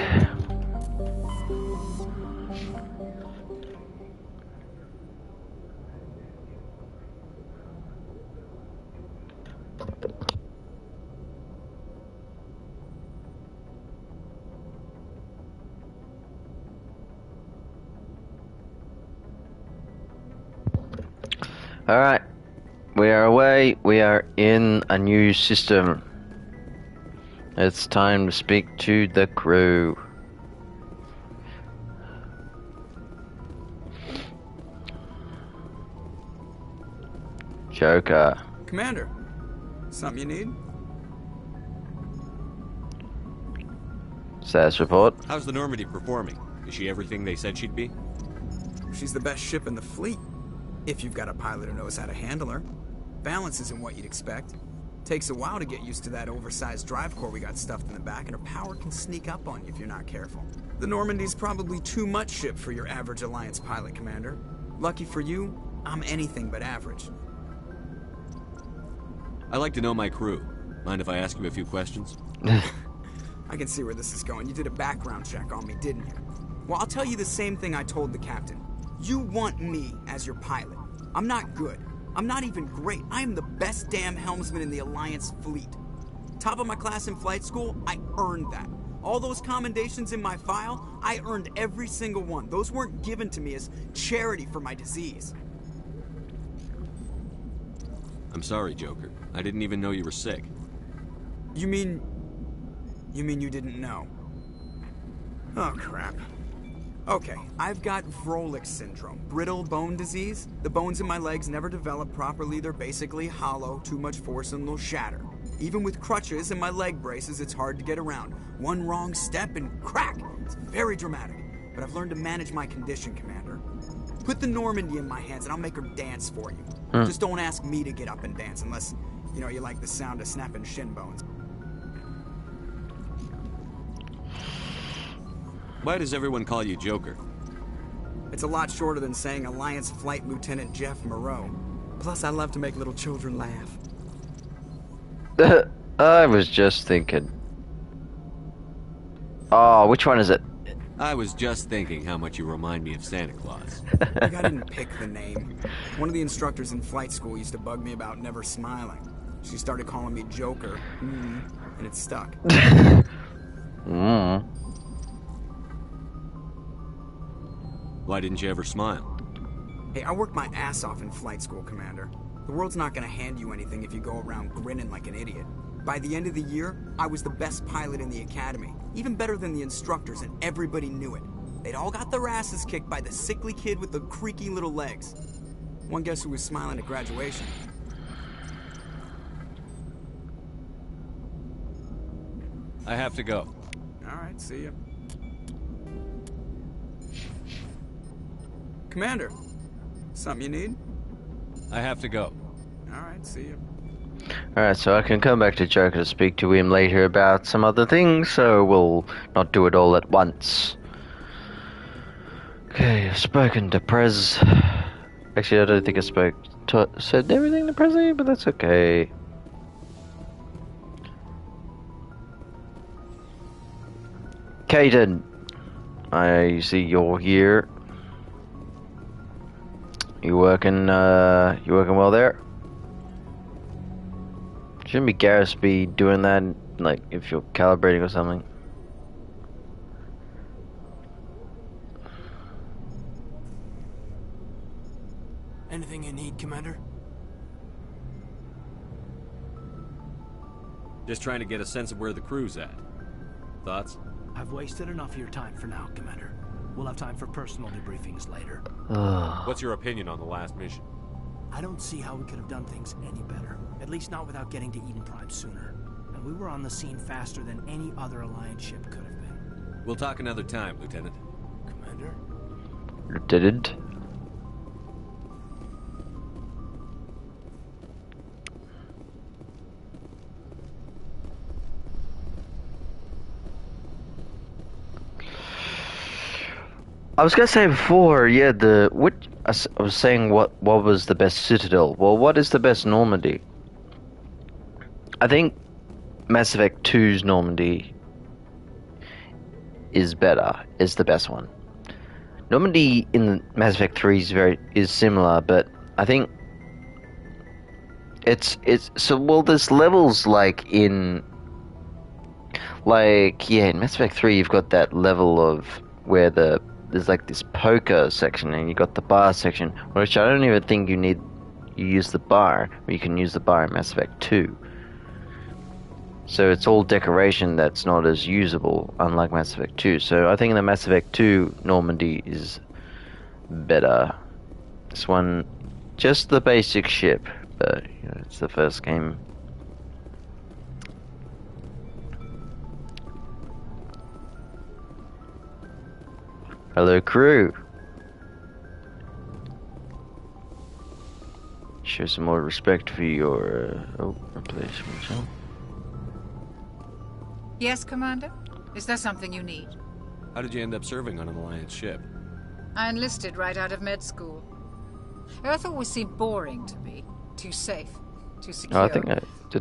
Alright, we are away, we are in a new system. It's time to speak to the crew. Joker. Commander, something you need? Status report. How's the Normandy performing? Is she everything they said she'd be? She's the best ship in the fleet. If you've got a pilot who knows how to handle her. Balance isn't what you'd expect. Takes a while to get used to that oversized drive core we got stuffed in the back, and her power can sneak up on you if you're not careful. The Normandy's probably too much ship for your average Alliance pilot, Commander. Lucky for you, I'm anything but average. I like to know my crew. Mind if I ask you a few questions? I can see where this is going. You did a background check on me, didn't you? Well, I'll tell you the same thing I told the captain. You want me as your pilot. I'm not good. I'm not even great. I am the best damn helmsman in the Alliance fleet. Top of my class in flight school, I earned that. All those commendations in my file, I earned every single one. Those weren't given to me as charity for my disease. I'm sorry, Joker. I didn't even know you were sick. You mean you didn't know? Oh, crap. Okay, I've got Vrolik syndrome, brittle bone disease. The bones in my legs never develop properly. They're basically hollow, too much force and they'll shatter. Even with crutches and my leg braces, it's hard to get around. One wrong step and crack! It's very dramatic. But I've learned to manage my condition, Commander. Put the Normandy in my hands and I'll make her dance for you. Just don't ask me to get up and dance unless, you know, you like the sound of snapping shin bones. Why does everyone call you Joker? It's a lot shorter than saying Alliance Flight Lieutenant Jeff Moreau. Plus, I love to make little children laugh. I was just thinking. Oh, which one is it? I was just thinking how much you remind me of Santa Claus. I didn't pick the name. One of the instructors in flight school used to bug me about never smiling. She started calling me Joker, and it stuck. Why didn't you ever smile? Hey, I worked my ass off in flight school, Commander. The world's not gonna hand you anything if you go around grinning like an idiot. By the end of the year, I was the best pilot in the academy. Even better than the instructors, and everybody knew it. They'd all got their asses kicked by the sickly kid with the creaky little legs. One guess who was smiling at graduation? I have to go. Alright, see ya. Commander, something you need? I have to go. Alright, see ya. Alright, so I can come back to Joker to speak to him later about some other things, so we'll not do it all at once. Okay, I've spoken to Prez. Actually, I don't think I said everything to Prezi, but that's okay. Caden, I see you're here. You working well there? Shouldn't be Garrus be doing that, like, if you're calibrating or something? Anything you need, Commander? Just trying to get a sense of where the crew's at. Thoughts? I've wasted enough of your time for now, Commander. We'll have time for personal debriefings later. What's your opinion on the last mission? I don't see how we could have done things any better. At least not without getting to Eden Prime sooner. We were on the scene faster than any other Alliance ship could have been. We'll talk another time, Lieutenant. Commander? Lieutenant? I was gonna say before, yeah, I was saying what was the best Citadel. Well, what is the best Normandy? I think Mass Effect 2's Normandy is the best one. Normandy in Mass Effect 3 is similar, but I think it's so well. There's levels in Mass Effect 3 you've got that level of where there's like this poker section and you got the bar section, which I don't even think you use the bar. You can use the bar in Mass Effect 2. So it's all decoration that's not as usable, unlike Mass Effect 2. So I think the Mass Effect 2 Normandy is better. This one, just the basic ship, but it's the first game. Hello, crew. Show some more respect for your replacement. Yes, Commander? Is there something you need? How did you end up serving on an Alliance ship? I enlisted right out of med school. Earth always seemed boring to me. Too safe, too secure. I think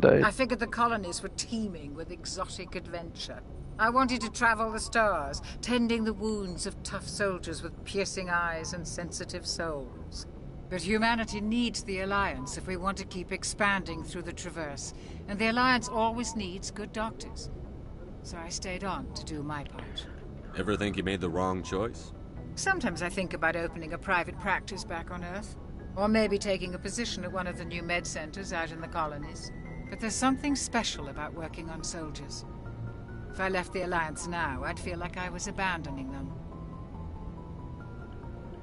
I figured the colonies were teeming with exotic adventure. I wanted to travel the stars, tending the wounds of tough soldiers with piercing eyes and sensitive souls. But humanity needs the Alliance if we want to keep expanding through the Traverse, and the Alliance always needs good doctors. So I stayed on to do my part. Ever think you made the wrong choice? Sometimes I think about opening a private practice back on Earth, or maybe taking a position at one of the new med centers out in the colonies. But there's something special about working on soldiers. If I left the Alliance now, I'd feel like I was abandoning them.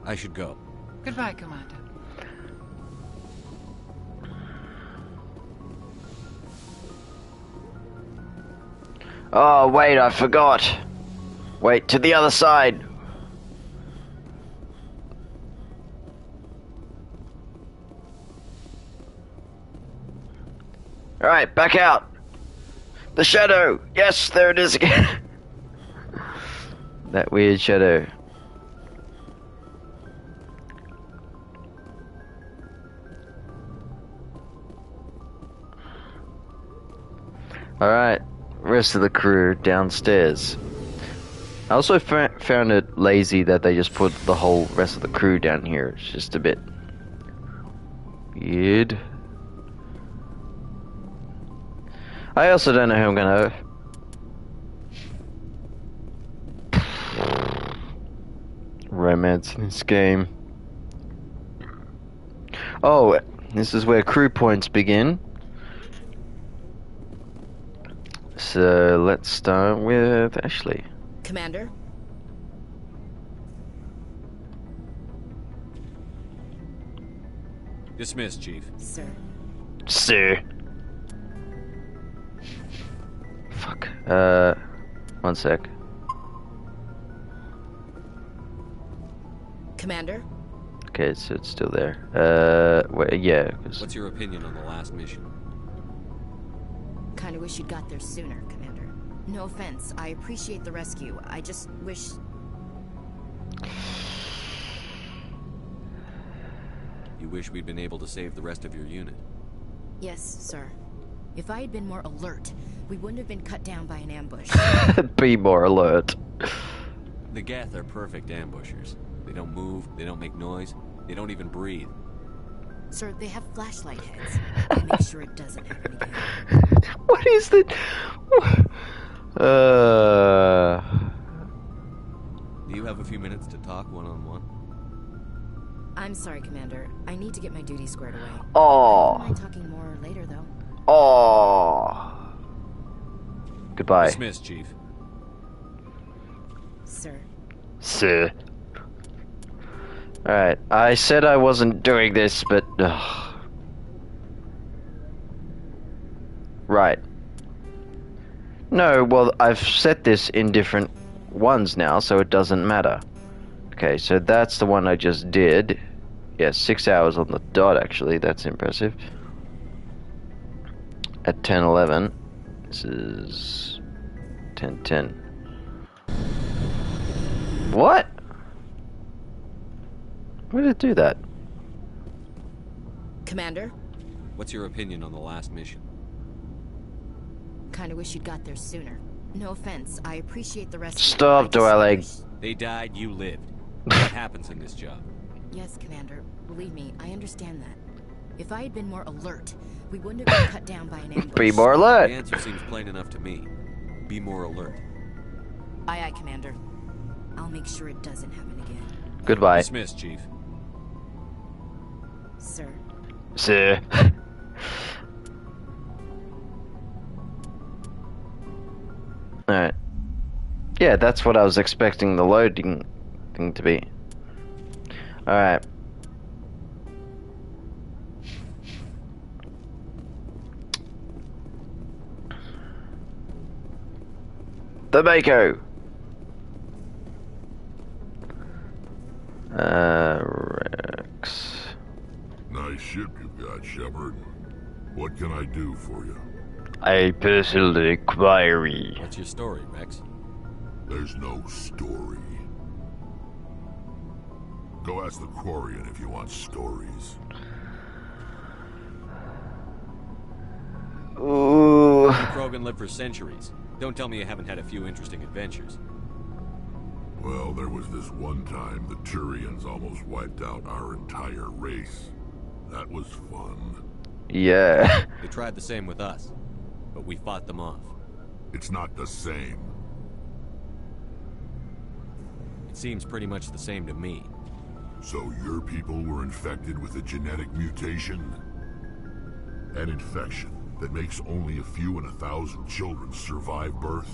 I should go. Goodbye, Commander. Oh, wait, I forgot. Wait, to the other side. Alright, back out. The shadow! Yes, there it is again. That weird shadow. Alright, rest of the crew downstairs. I also found it lazy that they just put the whole rest of the crew down here. It's just a bit weird. I also don't know who I'm gonna... romance in this game. Oh, this is where crew points begin. So let's start with Ashley. Commander? Dismissed, Chief. Sir. Sir. Fuck. One sec. Commander? Okay, so it's still there. Wait, yeah. What's your opinion on the last mission? Kinda wish you'd got there sooner, Commander. No offense, I appreciate the rescue. I just wish... You wish we'd been able to save the rest of your unit? Yes, sir. If I had been more alert, we wouldn't have been cut down by an ambush. Be more alert. The Geth are perfect ambushers. They don't move, they don't make noise, they don't even breathe. Sir, they have flashlight heads. I'll make sure it doesn't happen again. What is that? Do you have a few minutes to talk one-on-one? I'm sorry, Commander. I need to get my duty squared away. Oh. I don't mind talking more later, though. Oh. Goodbye. Dismissed, Chief. Sir. Sir. Alright, I said I wasn't doing this, but... Right. No, well, I've set this in different ones now, so it doesn't matter. Okay, so that's the one I just did. Yeah, 6 hours on the dot, actually. That's impressive. At 10:11. This is 10:10. What? Why did it do that? Commander? What's your opinion on the last mission? Kinda wish you'd got there sooner. No offense, I appreciate the rest Stop, of you. Dwelling. They died, you lived. That happens in this job. Yes, Commander. Believe me, I understand that. If I had been more alert, we wouldn't have been cut down by an ambush. Be more alert. The answer seems plain enough to me. Be more alert. Aye, aye, Commander. I'll make sure it doesn't happen again. Goodbye. Dismissed, Chief. Sir. Sir. Alright. Yeah, that's what I was expecting the loading thing to be. Alright. The Mako! Rex. Nice ship you've got, Shepard. What can I do for you? A personal inquiry. What's your story, Rex? There's no story. Go ask the Quarian if you want stories. Ooh. Krogan lived for centuries. Don't tell me you haven't had a few interesting adventures. Well, there was this one time the Turians almost wiped out our entire race. That was fun. Yeah. They tried the same with us, but we fought them off. It's not the same. It seems pretty much the same to me. So your people were infected with a genetic mutation? An infection that makes only a few in 1,000 children survive birth?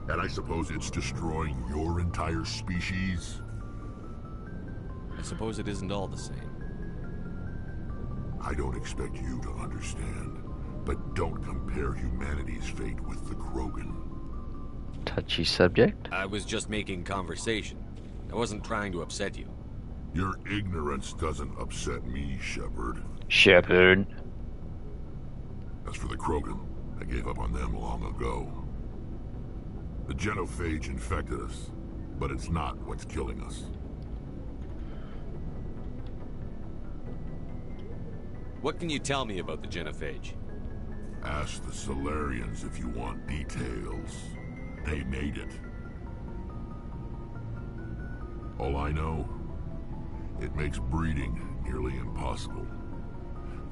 And I suppose it's destroying your entire species? I suppose it isn't all the same. I don't expect you to understand, but don't compare humanity's fate with the Krogan. Touchy subject? I was just making conversation. I wasn't trying to upset you. Your ignorance doesn't upset me, Shepard. Shepard. As for the Krogan, I gave up on them long ago. The genophage infected us, but it's not what's killing us. What can you tell me about the genophage? Ask the Solarians if you want details. They made it. All I know, it makes breeding nearly impossible.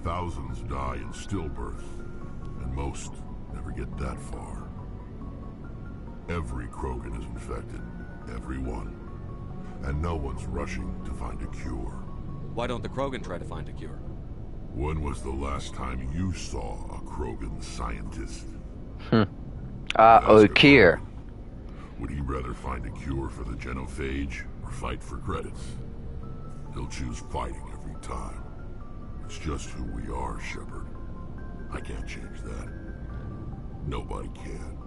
Thousands die in stillbirth, and most never get that far. Every Krogan is infected, every one. And no one's rushing to find a cure. Why don't the Krogan try to find a cure? When was the last time you saw a Krogan scientist? Cure. Would he rather find a cure for the genophage or fight for credits? He'll choose fighting every time. It's just who we are, Shepard. I can't change that. Nobody can.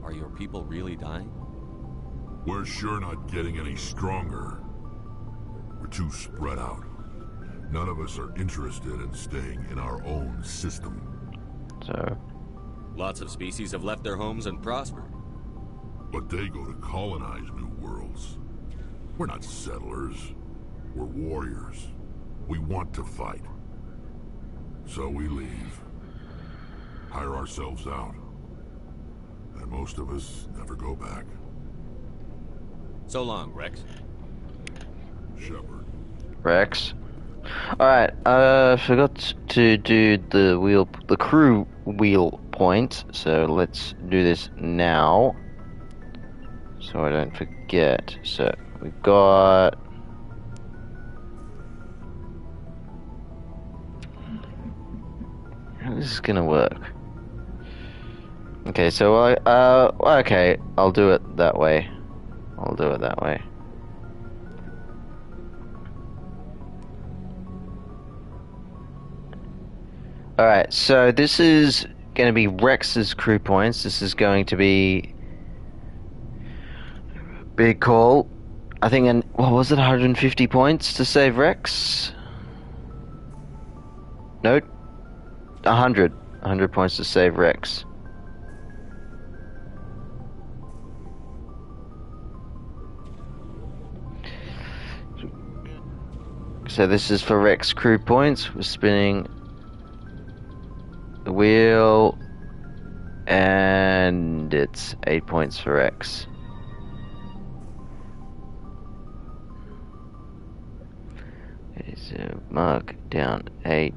Are your people really dying? We're sure not getting any stronger. We're too spread out. None of us are interested in staying in our own system. So? Lots of species have left their homes and prospered. But they go to colonize new worlds. We're not settlers. We're warriors. We want to fight. So we leave. Hire ourselves out. And most of us never go back. So long, Rex. Shepard. Rex. Alright, forgot to do the crew wheel point, so let's do this now. So I don't forget. So we've got... How is this gonna work? Okay, so okay, I'll do it that way. I'll do it that way. Alright, so this is going to be Rex's crew points. This is going to be a big call. I think, what was it, 150 points to save Rex? No, 100. 100 points to save Rex. So this is for Rex crew points. We're spinning the wheel, and it's 8 points for Rex. So mark down 8.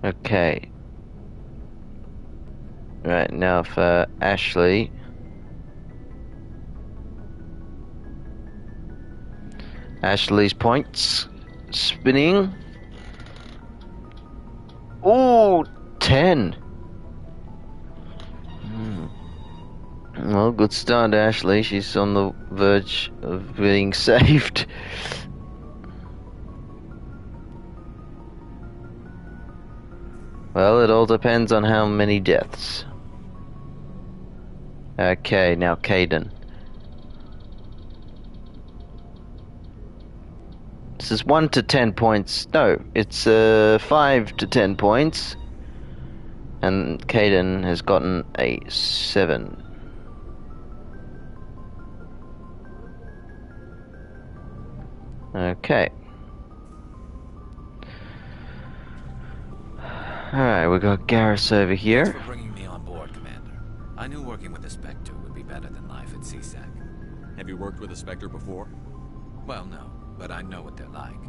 Okay. Right, now for Ashley. Ashley's points. Spinning. Ooh, 10. Well, good start, Ashley. She's on the verge of being saved. Well, it all depends on how many deaths. Okay, now Caden. This is 1 to 10 points. No, it's 5 to 10 points. And Caden has gotten a 7. Okay. Alright, we got Garrus over here. Thanks for bringing me on board, Commander. I knew working with the Spectre would be better than life at CSEC. Have you worked with a Spectre before? Well, no, but I know what they're like.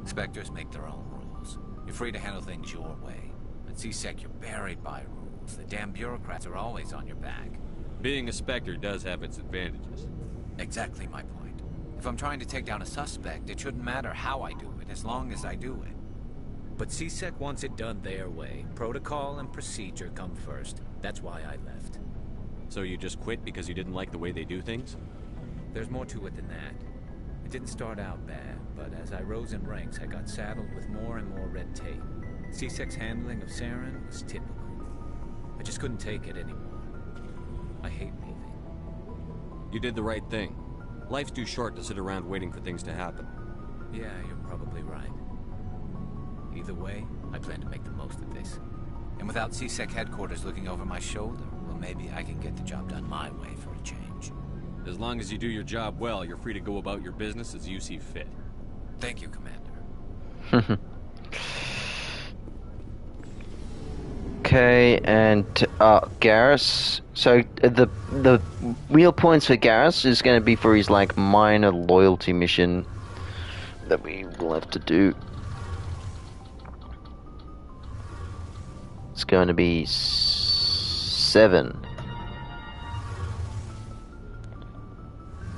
Spectres make their own rules. You're free to handle things your way. At CSEC, you're buried by rules. The damn bureaucrats are always on your back. Being a Spectre does have its advantages. Exactly my point. If I'm trying to take down a suspect, it shouldn't matter how I do it, as long as I do it. But CSEC wants it done their way. Protocol and procedure come first. That's why I left. So you just quit because you didn't like the way they do things? There's more to it than that. It didn't start out bad, but as I rose in ranks, I got saddled with more and more red tape. CSEC's handling of Saren was typical. I just couldn't take it anymore. I hate moving. You did the right thing. Life's too short to sit around waiting for things to happen. Yeah, you're probably right. Either way, I plan to make the most of this. And without CSEC headquarters looking over my shoulder, well, maybe I can get the job done my way for a change. As long as you do your job well, you're free to go about your business as you see fit. Thank you, Commander. Okay, and Garrus. So the wheel points for Garrus is going to be for his like minor loyalty mission that we will have to do. It's going to be 7.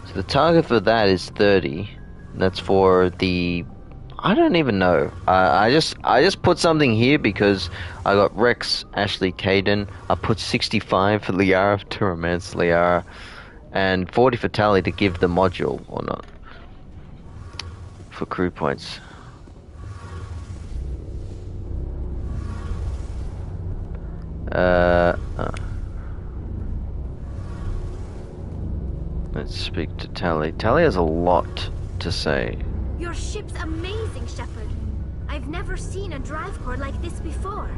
So the target for that is 30. That's for the... I don't even know. I just put something here because I got Rex, Ashley, Caden. I put 65 for Liara to romance Liara, and 40 for Tally to give the module or not for crew points. Let's speak to Tally. Tally has a lot to say. Your ship's amazing, Shepard. I've never seen a drive core like this before.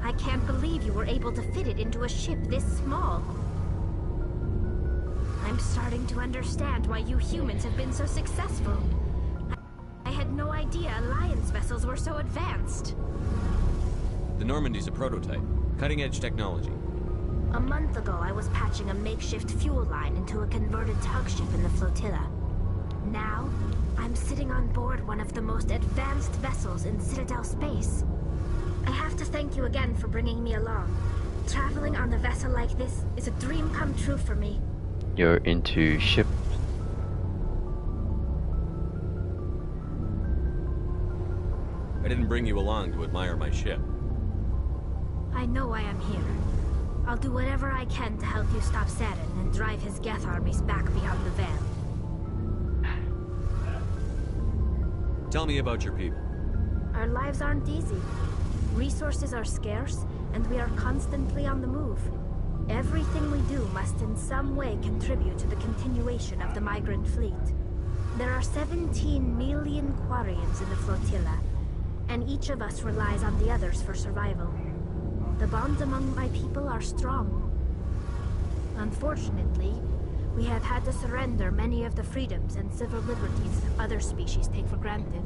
I can't believe you were able to fit it into a ship this small. I'm starting to understand why you humans have been so successful. I had no idea Alliance vessels were so advanced. The Normandy's a prototype. Cutting-edge technology. A month ago, I was patching a makeshift fuel line into a converted tug ship in the flotilla. Now, I'm sitting on board one of the most advanced vessels in Citadel space. I have to thank you again for bringing me along. Traveling on a vessel like this is a dream come true for me. You're into ship. I didn't bring you along to admire my ship. I know why I'm here. I'll do whatever I can to help you stop Saren and drive his Geth armies back beyond the Veil. Tell me about your people. Our lives aren't easy. Resources are scarce, and we are constantly on the move. Everything we do must in some way contribute to the continuation of the migrant fleet. There are 17 million Quarians in the flotilla, and each of us relies on the others for survival. The bonds among my people are strong. Unfortunately, we have had to surrender many of the freedoms and civil liberties other species take for granted.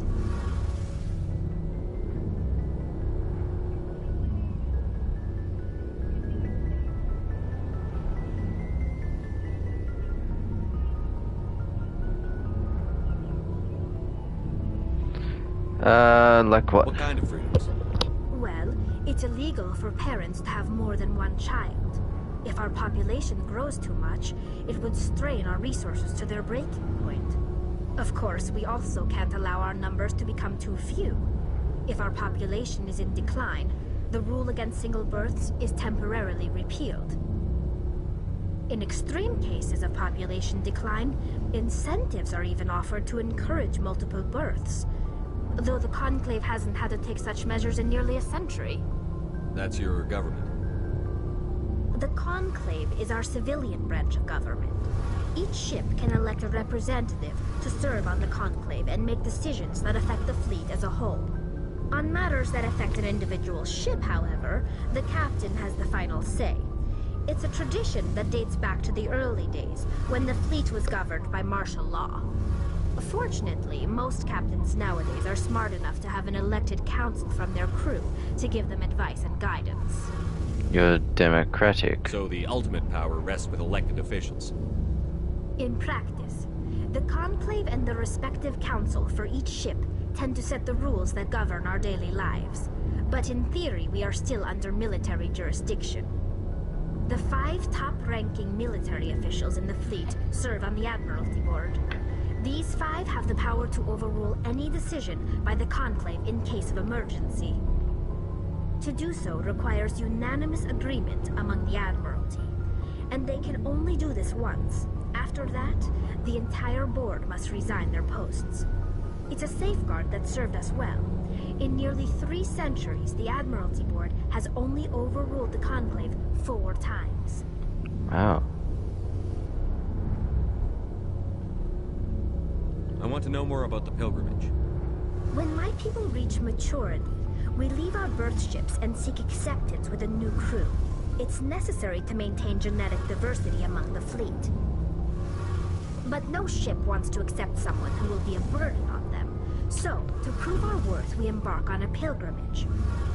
Like what? What kind of freedoms? Well, it's illegal for parents to have more than one child. If our population grows too much, it would strain our resources to their breaking point. Of course, we also can't allow our numbers to become too few. If our population is in decline, the rule against single births is temporarily repealed. In extreme cases of population decline, incentives are even offered to encourage multiple births, though the Conclave hasn't had to take such measures in nearly a century. That's your government. The Conclave is our civilian branch of government. Each ship can elect a representative to serve on the Conclave and make decisions that affect the fleet as a whole. On matters that affect an individual ship, however, the captain has the final say. It's a tradition that dates back to the early days, when the fleet was governed by martial law. Fortunately, most captains nowadays are smart enough to have an elected council from their crew to give them advice and guidance. You're democratic. So the ultimate power rests with elected officials. In practice, the Conclave and the respective council for each ship tend to set the rules that govern our daily lives. But in theory, we are still under military jurisdiction. The 5 top-ranking military officials in the fleet serve on the Admiralty Board. These 5 have the power to overrule any decision by the Conclave in case of emergency. To do so requires unanimous agreement among the Admiralty, and they can only do this once. After that, the entire board must resign their posts. It's a safeguard that served us well. In nearly 3 centuries, the Admiralty Board has only overruled the Conclave 4 times. Wow. I want to know more about the pilgrimage. When my people reach maturity, we leave our birth ships and seek acceptance with a new crew. It's necessary to maintain genetic diversity among the fleet. But no ship wants to accept someone who will be a burden on them. So, to prove our worth, we embark on a pilgrimage.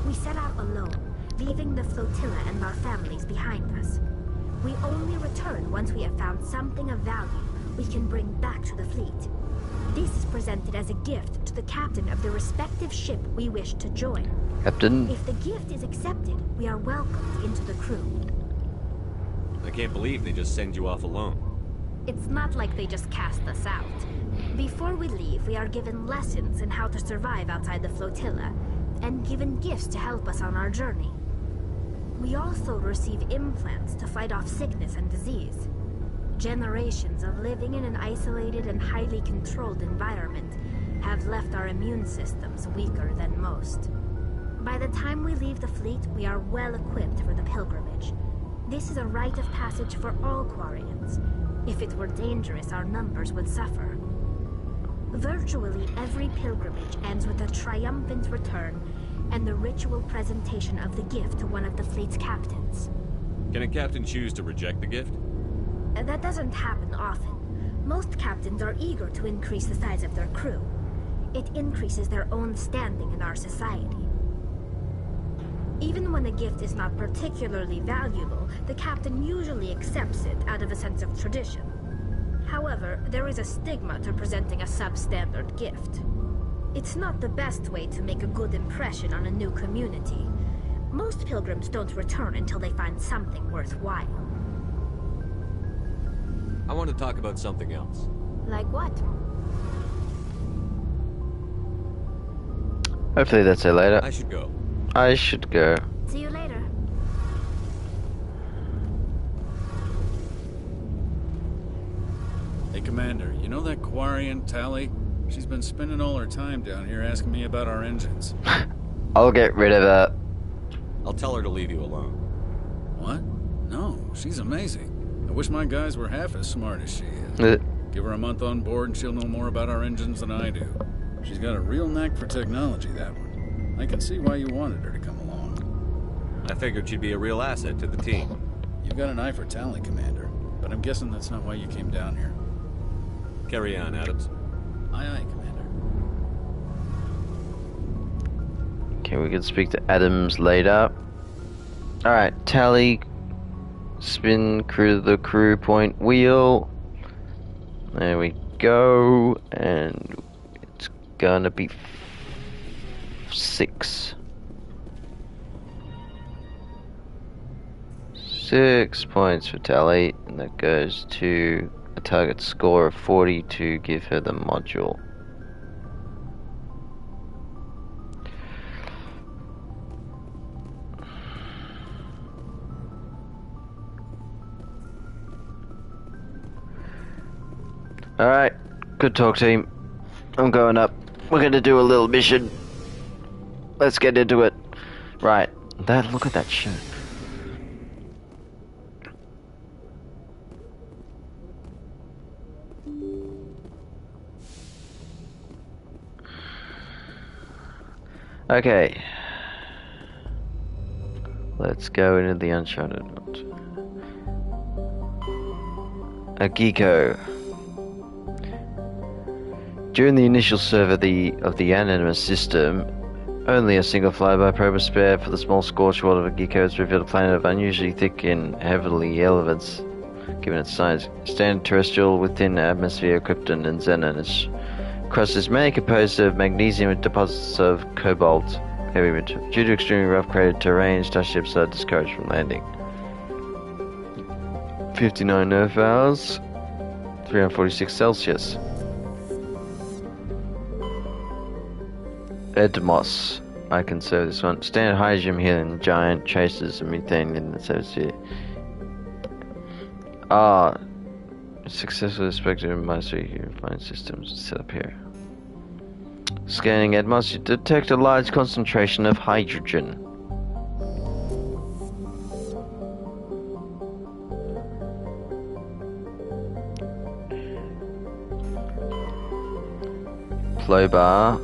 We set out alone, leaving the flotilla and our families behind us. We only return once we have found something of value we can bring back to the fleet. This is presented as a gift to the captain of the respective ship we wish to join. Captain? If the gift is accepted, we are welcomed into the crew. I can't believe they just send you off alone. It's not like they just cast us out. Before we leave, we are given lessons in how to survive outside the flotilla, and given gifts to help us on our journey. We also receive implants to fight off sickness and disease. Generations of living in an isolated and highly controlled environment have left our immune systems weaker than most. By the time we leave the fleet, we are well equipped for the pilgrimage. This is a rite of passage for all Quarians. If it were dangerous, our numbers would suffer. Virtually every pilgrimage ends with a triumphant return and the ritual presentation of the gift to one of the fleet's captains. Can a captain choose to reject the gift? That doesn't happen often. Most captains are eager to increase the size of their crew. It increases their own standing in our society. Even when a gift is not particularly valuable, the captain usually accepts it out of a sense of tradition. However, there is a stigma to presenting a substandard gift. It's not the best way to make a good impression on a new community. Most pilgrims don't return until they find something worthwhile. I want to talk about something else. Like what? Hopefully that's it later. I should go. I should go. See you later. Hey, Commander, you know that Quarian, Tally? She's been spending all her time down here asking me about our engines. I'll get rid of her. I'll tell her to leave you alone. What? No, she's amazing. I wish my guys were half as smart as she is. Give her a month on board and she'll know more about our engines than I do. She's got a real knack for technology, that one. I can see why you wanted her to come along. I figured she'd be a real asset to the team. You've got an eye for Tally, Commander, but I'm guessing that's not why you came down here. Carry on, Adams. Aye, aye, Commander. Okay, we can speak to Adams later. Alright, Tally. Spin the crew point wheel. There we go. And it's gonna be 6. 6 points for Tally, and that goes to a target score of 40 to give her the module. Alright, good talk, team. I'm going up. We're gonna do a little mission. Let's get into it. Right, look at that shit. Okay. Let's go into the Uncharted world. A Geeko. During the initial survey of the Anonymous system, only a single flyby probe was spared for the small scorched world of a Geeko has revealed a planet of unusually thick and heavily elements, given its size. Standard terrestrial with thin atmosphere, krypton and xenon. Its crust is mainly composed of magnesium and deposits of cobalt heavy material. Due to extremely rough cratered terrain, starships are discouraged from landing. 59 Earth hours, 346 Celsius. Edmos. I can serve this one. Standard hydrogen helium giant traces of methane in the atmosphere. Successfully inspected in mystery refined systems set up here. Scanning Edmos, you detect a large concentration of hydrogen. Plobar.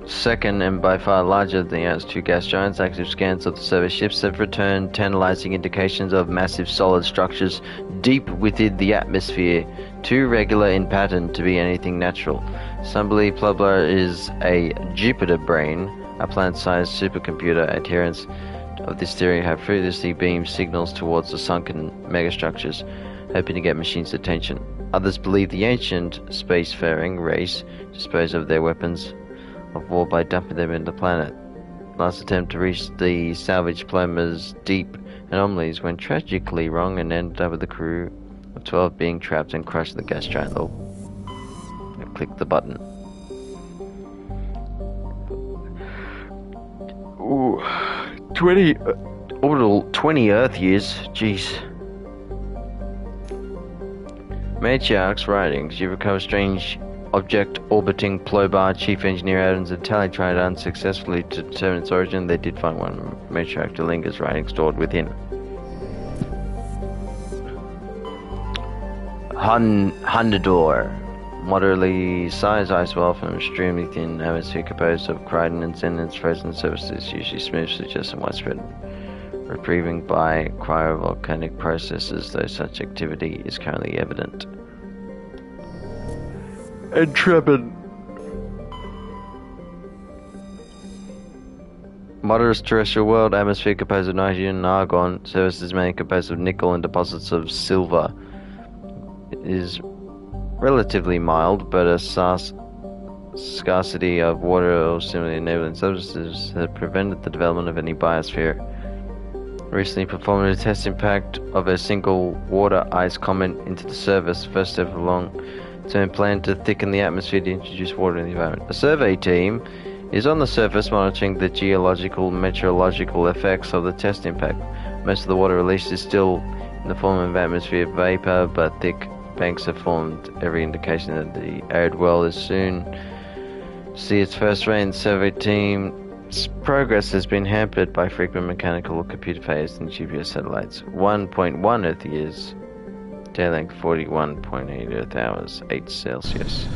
Second and by far larger than the Earth's 2 gas giants, active scans of the survey ships have returned tantalizing indications of massive solid structures deep within the atmosphere, too regular in pattern to be anything natural. Some believe Plobar is a Jupiter brain, a planet-sized supercomputer. Adherents of this theory have previously beamed signals towards the sunken megastructures, hoping to get machines' attention. Others believe the ancient spacefaring race disposed of their weapons of war by dumping them into the planet. Last attempt to reach the salvaged Plobar's deep anomalies went tragically wrong and ended up with the crew of 12 being trapped and crushed in the gas giant. I click the button. Ooh, 20 orbital 20 Earth years. Jeez. Matriarch's writings. You recover strange object orbiting Plobar. Chief Engineer Adams and Tally tried unsuccessfully to determine its origin. They did find one matriarch Delinga's writing stored within. Hundador. Moderately sized ice wall from extremely thin atmosphere composed of krypton and xenon. Its frozen surface is usually smooth, suggesting widespread reprieving by cryovolcanic processes, though such activity is currently evident. And Trebin. Moderate terrestrial world, atmosphere composed of nitrogen and argon, surfaces mainly composed of nickel and deposits of silver. It is relatively mild, but a scarcity of water or similarly enabling substances has prevented the development of any biosphere. Recently performed a test impact of a single water ice comet into the surface, first step of a long-term plan to thicken the atmosphere to introduce water in the environment. A survey team is on the surface monitoring the geological meteorological effects of the test impact. Most of the water released is still in the form of atmospheric vapor, but thick banks have formed, every indication that the arid world is soon see its first rain. Survey team's progress has been hampered by frequent mechanical or computer failures in GPS satellites. 1.1 Earth years. Day length 41.8 Earth hours. 8 Celsius.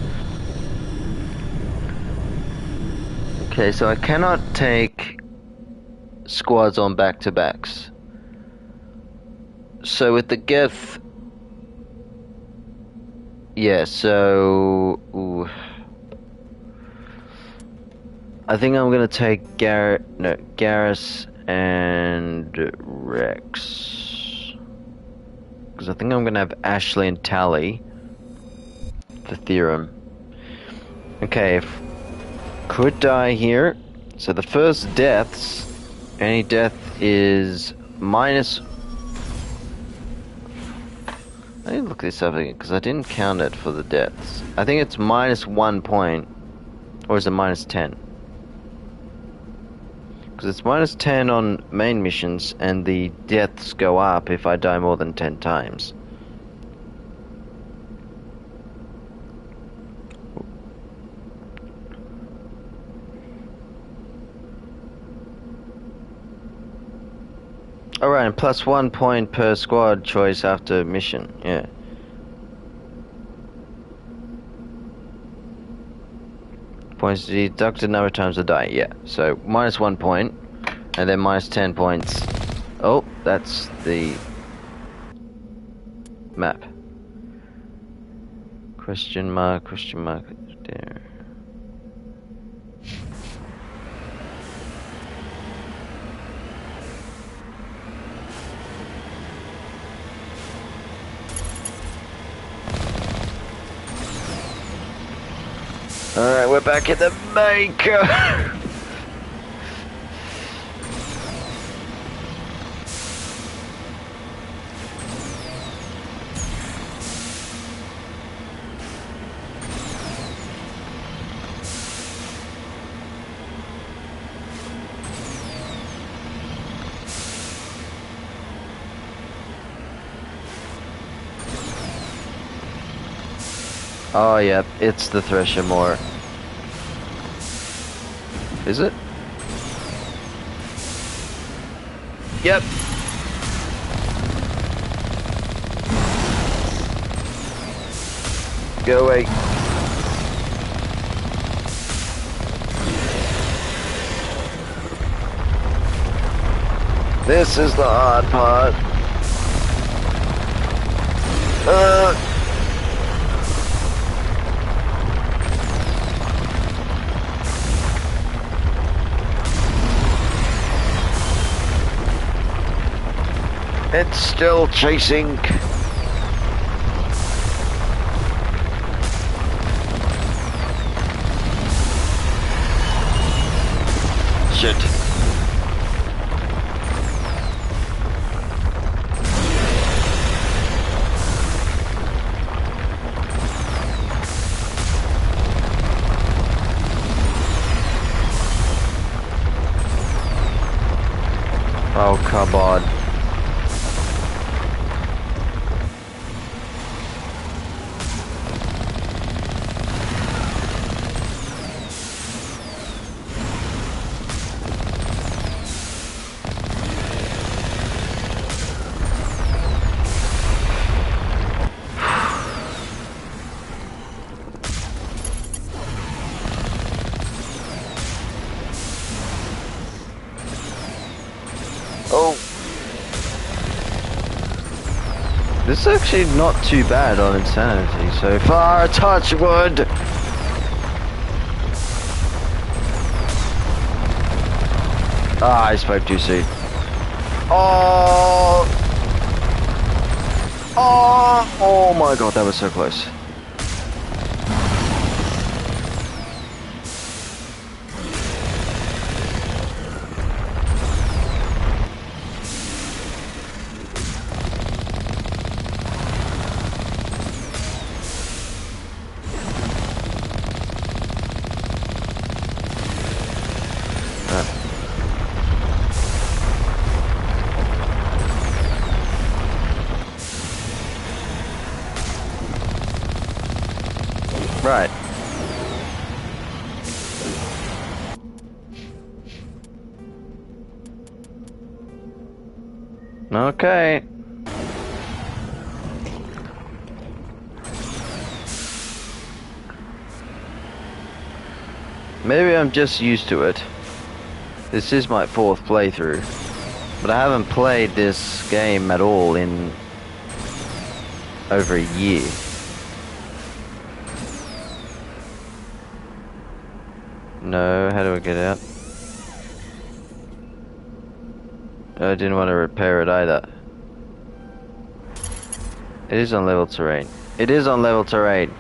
Okay, so I cannot take squads on back-to-backs. So with the Geth... Yeah, so... Ooh. I think I'm gonna take Garrus and Rex. Because I think I'm gonna have Ashley and Tally for Theorem. Okay, could die here. So the first deaths, any death is minus... I need to look this up again because I didn't count it for the deaths. I think it's minus 1 point, or is it minus 10? Because it's minus 10 on main missions, and the deaths go up if I die more than 10 times. Alright, and plus 1 point per squad choice after mission, yeah. Points deducted number of times I die, yeah. So, minus 1 point, and then minus 10 points. Oh, that's the map. Question mark, there. Alright, we're back at the maker! Oh yeah, it's the Thresher Moor. Is it? Yep. Go away. This is the hard part. It's still chasing. Shit. Oh, come on. This is actually not too bad on Insanity so far, touch wood! Ah, I spoke too soon. Oh! Oh! Oh my god, that was so close. Right. Okay. Maybe I'm just used to it. This is my 4th playthrough, but I haven't played this game at all in over a year. No, how do I get out? I didn't want to repair it either. It is on level terrain. It is on level terrain.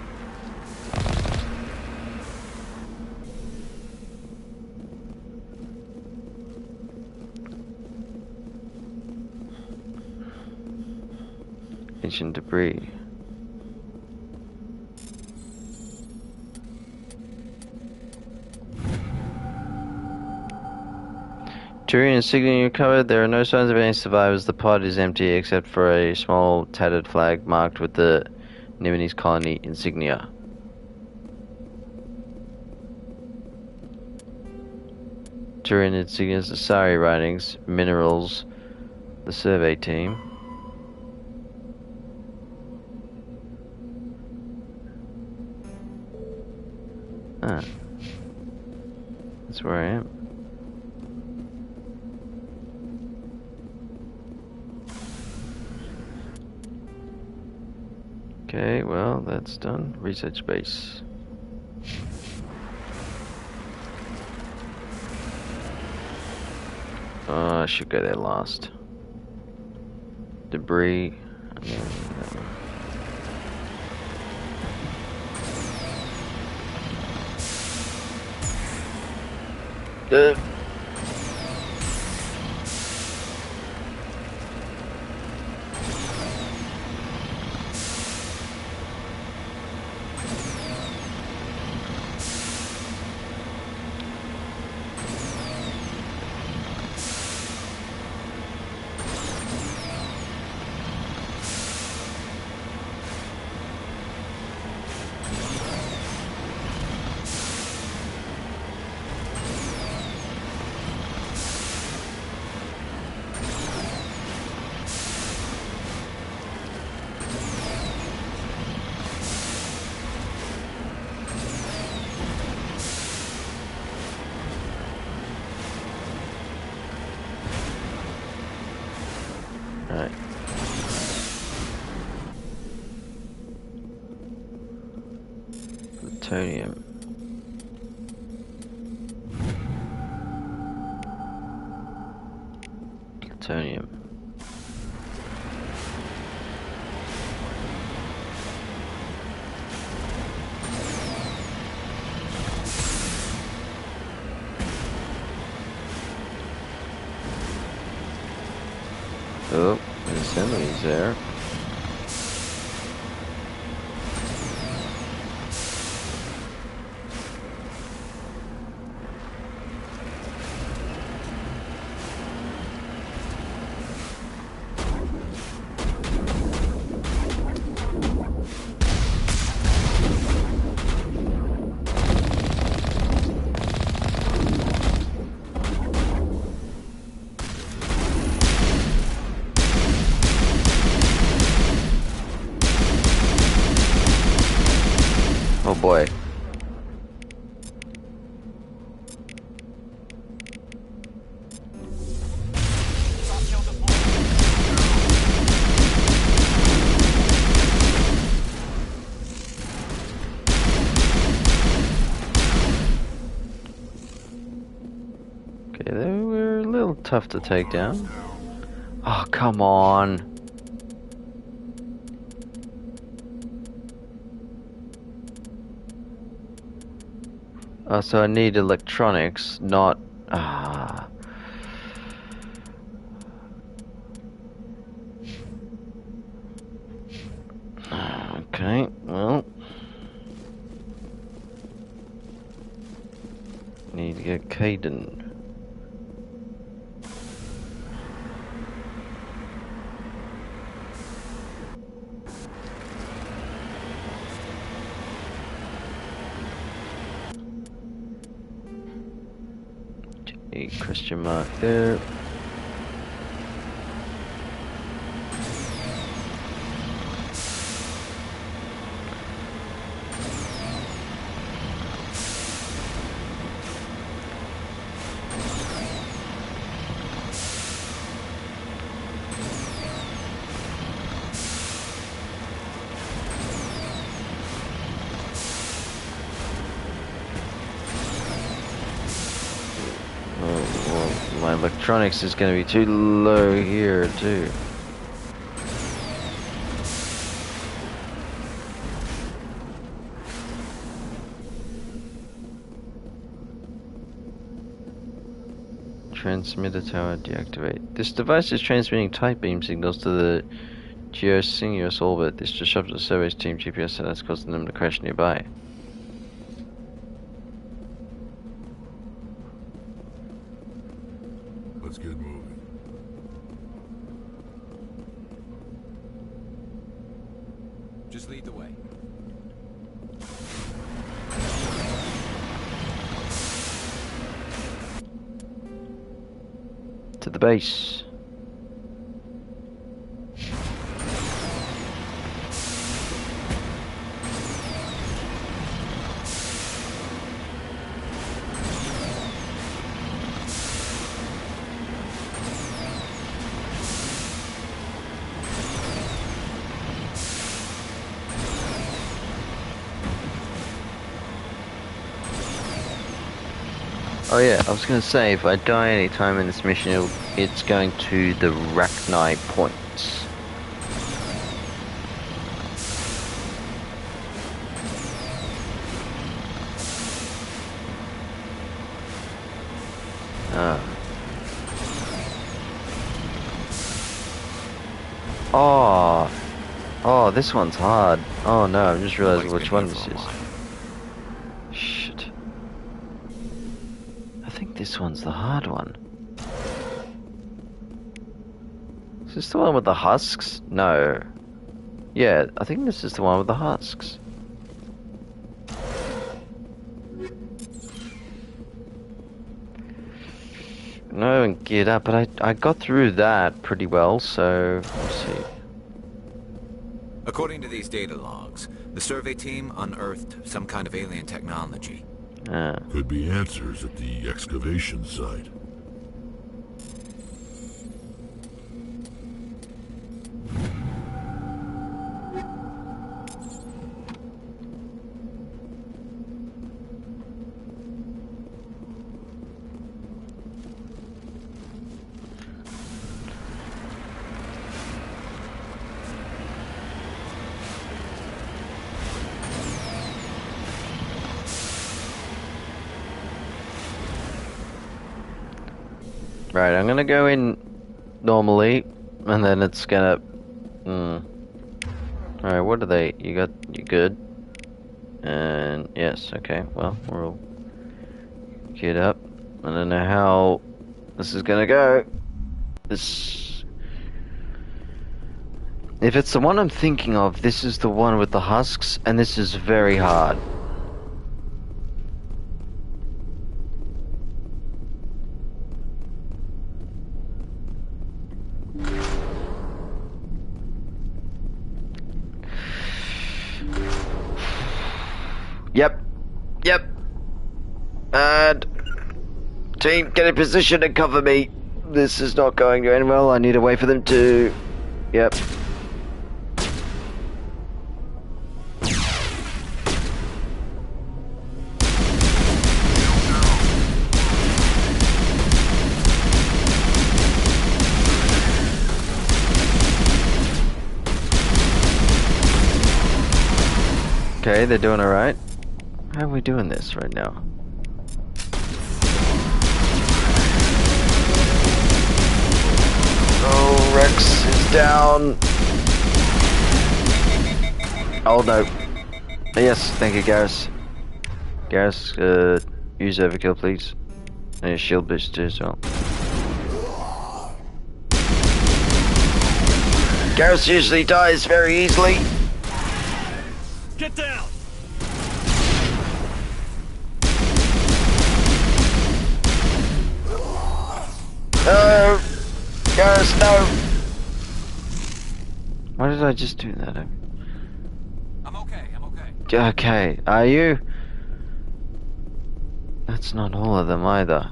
Ancient debris. Turian insignia recovered. There are no signs of any survivors. The pod is empty except for a small tattered flag marked with the Nimides colony insignia. Turian insignias, the Sari writings, minerals, the survey team. Ah. That's where I am. Okay, well, that's done. Research base. Oh, I should go there last. Debris. And then that one. Alright. Plutonium. Plutonium. Oh, there's enemies there. Oh boy. Okay, they were a little tough to take down. Oh, come on. Oh, so I need electronics, not... Okay, well... Need to get Caden. a question mark there. My electronics is going to be too low here too. Transmitter tower deactivate. This device is transmitting tight beam signals to the geosynchronous orbit. This disrupts the survey's team GPS satellites, causing them to crash nearby. Let's get moving. Just lead the way. To the base. Oh yeah, I was going to say, if I die any time in this mission, it's going to the Rachni points. Oh, this one's hard. Oh no, I'm just realizing which one this is. Shit. I think this one's the hard one. Is this the one with the husks? No. Yeah, I think this is the one with the husks. No, I haven't geared up, but I got through that pretty well, so we'll see. According to these data logs, the survey team unearthed some kind of alien technology. Could be answers at the excavation site. Right, I'm gonna go in normally, and then it's gonna. Alright, what are they? You good? And yes, okay. Well, we'll get up. I don't know how this is gonna go. This. If it's the one I'm thinking of, this is the one with the husks, and this is very hard. Yep. And team, get in position and cover me. This is not going to end well. I need a way for them to. Yep. Okay, they're doing alright. How are we doing this right now? Oh, Rex is down. Oh no. Yes, thank you, Garrus. Garrus, use overkill, please. And your shield boost too as well. Garrus usually dies very easily. Get down! No! Garrus, no! Why did I just do that? I'm okay. Okay, are you? That's not all of them either.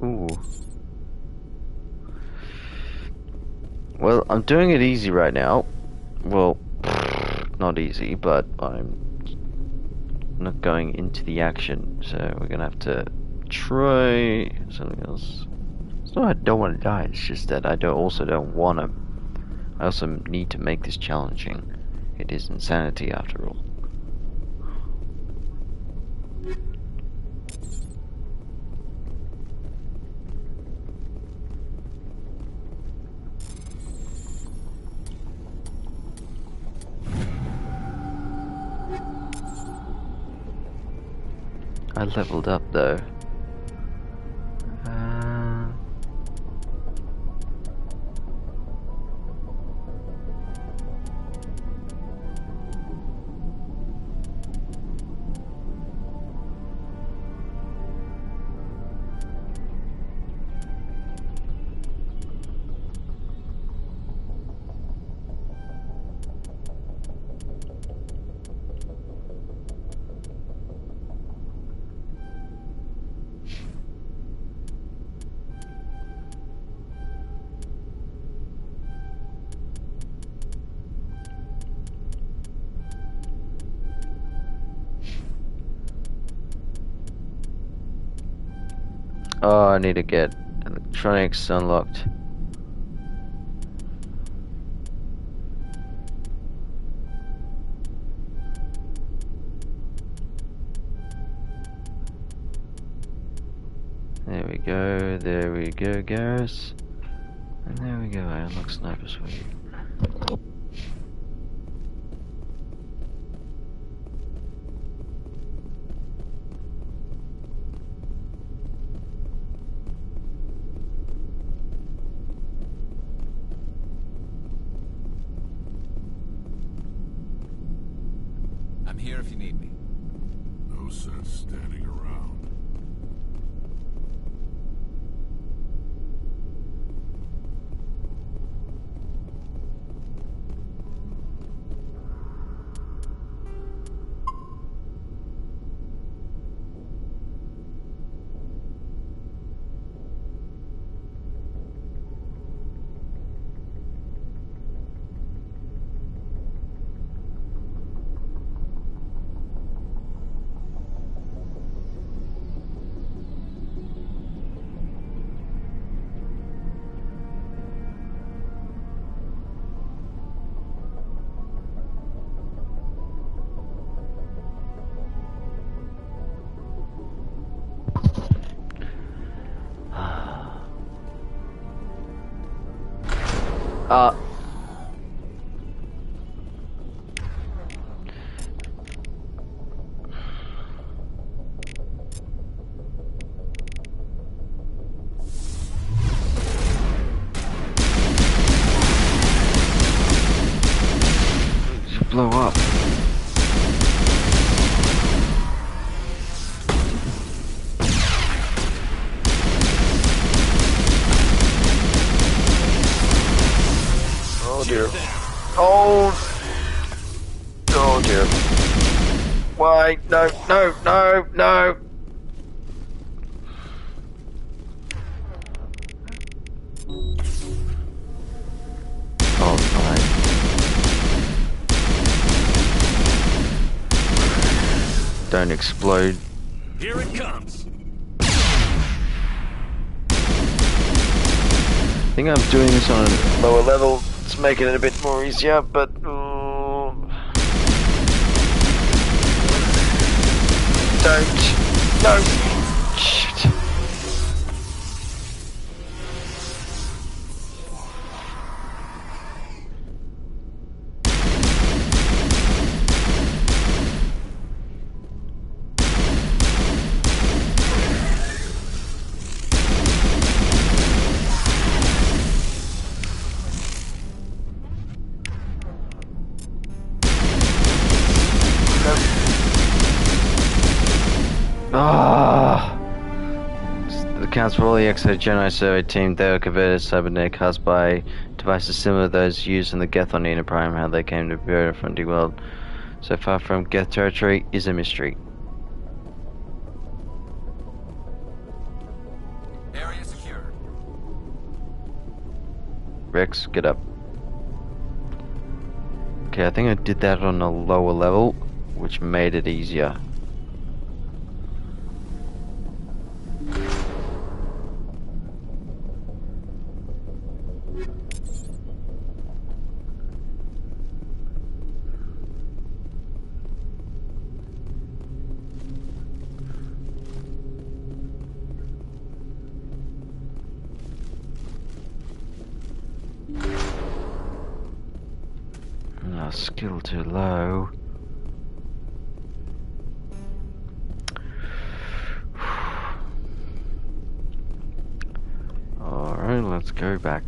Ooh. Well, I'm doing it easy right now. Well, not easy, but I'm not going into the action, so we're gonna have to try something else. It's not I don't want to die, it's just that I also don't want to. I also need to make this challenging. It is insanity after all. I leveled up though. Oh, I need to get electronics unlocked. There we go, Garrus. And there we go, I unlock snipers for you. I'm here if you need me. No sense standing around. Blow up. Oh dear. Oh dear. Why? No, no, no, no. Oh, fine. Don't explode. Here it comes. I think I'm doing this on a lower level. It's making it a bit more easier, but don't. No. Shit. Ah! The accounts for all the Exo-Geno survey team, they were converted cybernetic caused by devices similar to those used in the Geth on Eden Prime. How they came to be a frontier world so far from Geth territory is a mystery. Area secure. Rex, get up. Okay, I think I did that on a lower level, which made it easier. Skill too low. Alright, let's go back.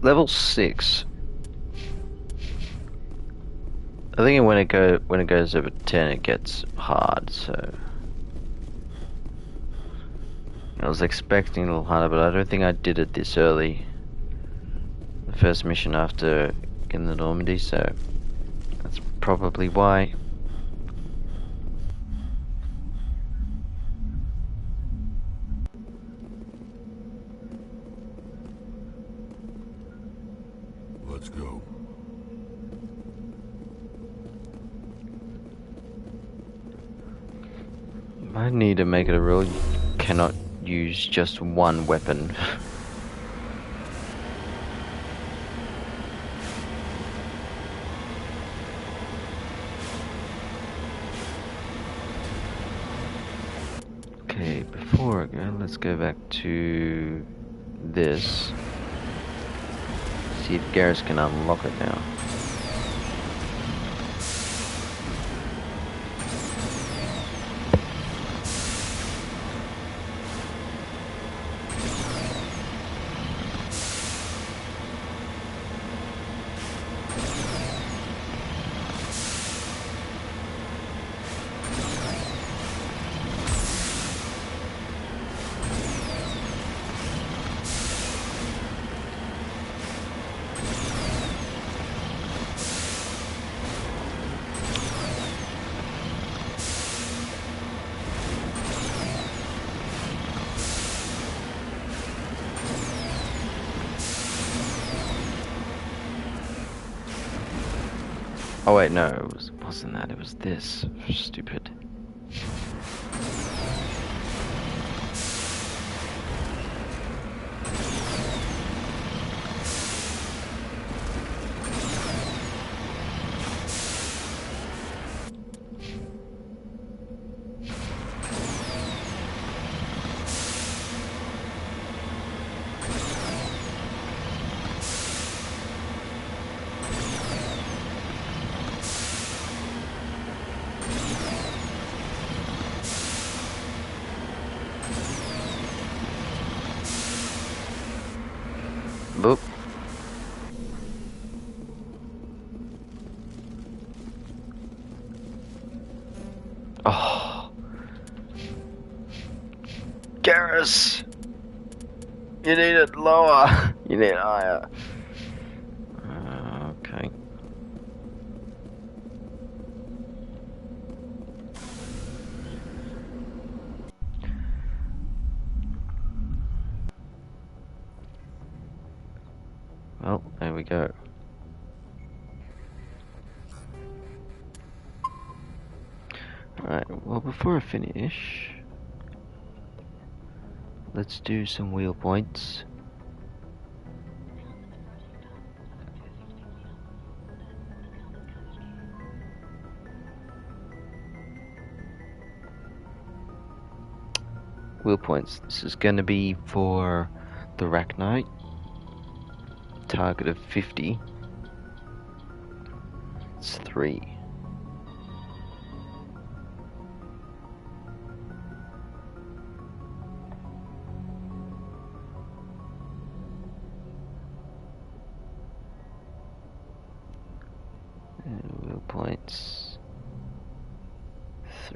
Level 6. I think when it goes over 10, it gets hard. So I was expecting a little harder, but I don't think I did it this early. The first mission after getting the Normandy, so that's probably why. Let's go. I need to make it a rule. You cannot use just one weapon. Okay, before I go, let's go back to this. See if Garrus can unlock it now. Oh wait, no, it wasn't that, it was this. Stupid. Boop. Oh. Garrus! You need it lower. You need it higher. Okay. Well, there we go. Alright, well before I finish, let's do some wheel points. Wheel points. This is going to be for the Arachnite. Target of 50. It's 3.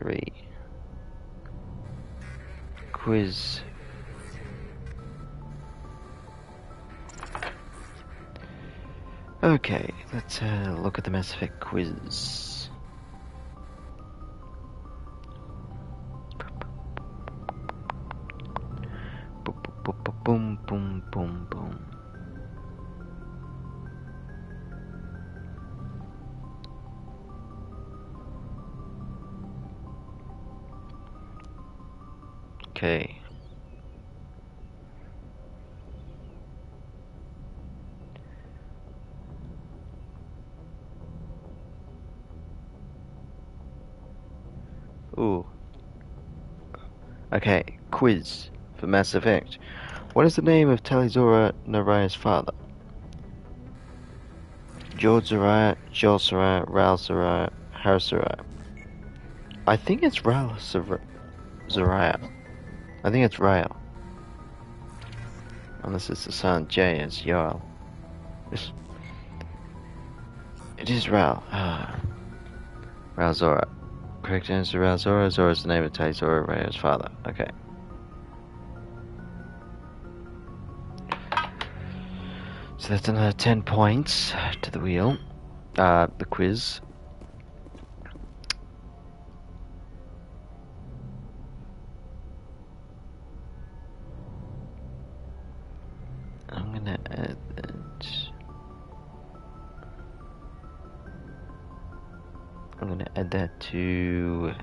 3. Quiz. Okay, let's look at the Mass Effect quiz. Boom, boom, boom, boom. Okay. Ooh. Okay, quiz for Mass Effect. What is the name of Talizora Naraya's father? George Zaraya, Joel Zaraya, Raul Zaraya, Harris Zaraya. I think it's Raul Zaraya. I think it's Raul. Unless it's the silent J as Yoel. It is Raul. Raul Zora. Correct answer, Raul Zora. Zora is the name of Talizora Raya's father. Okay. So that's another 10 points to the wheel. The quiz. I'm gonna add that. I'm gonna add that to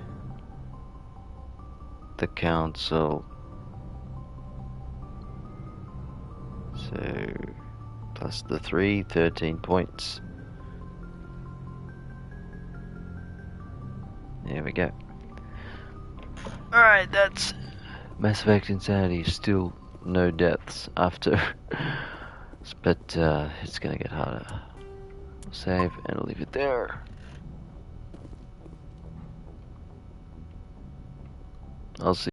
the council. So plus the 13 points. There we go. Alright, that's Mass Effect Insanity. Still no deaths after. But it's gonna get harder. Save and leave it there. I'll see.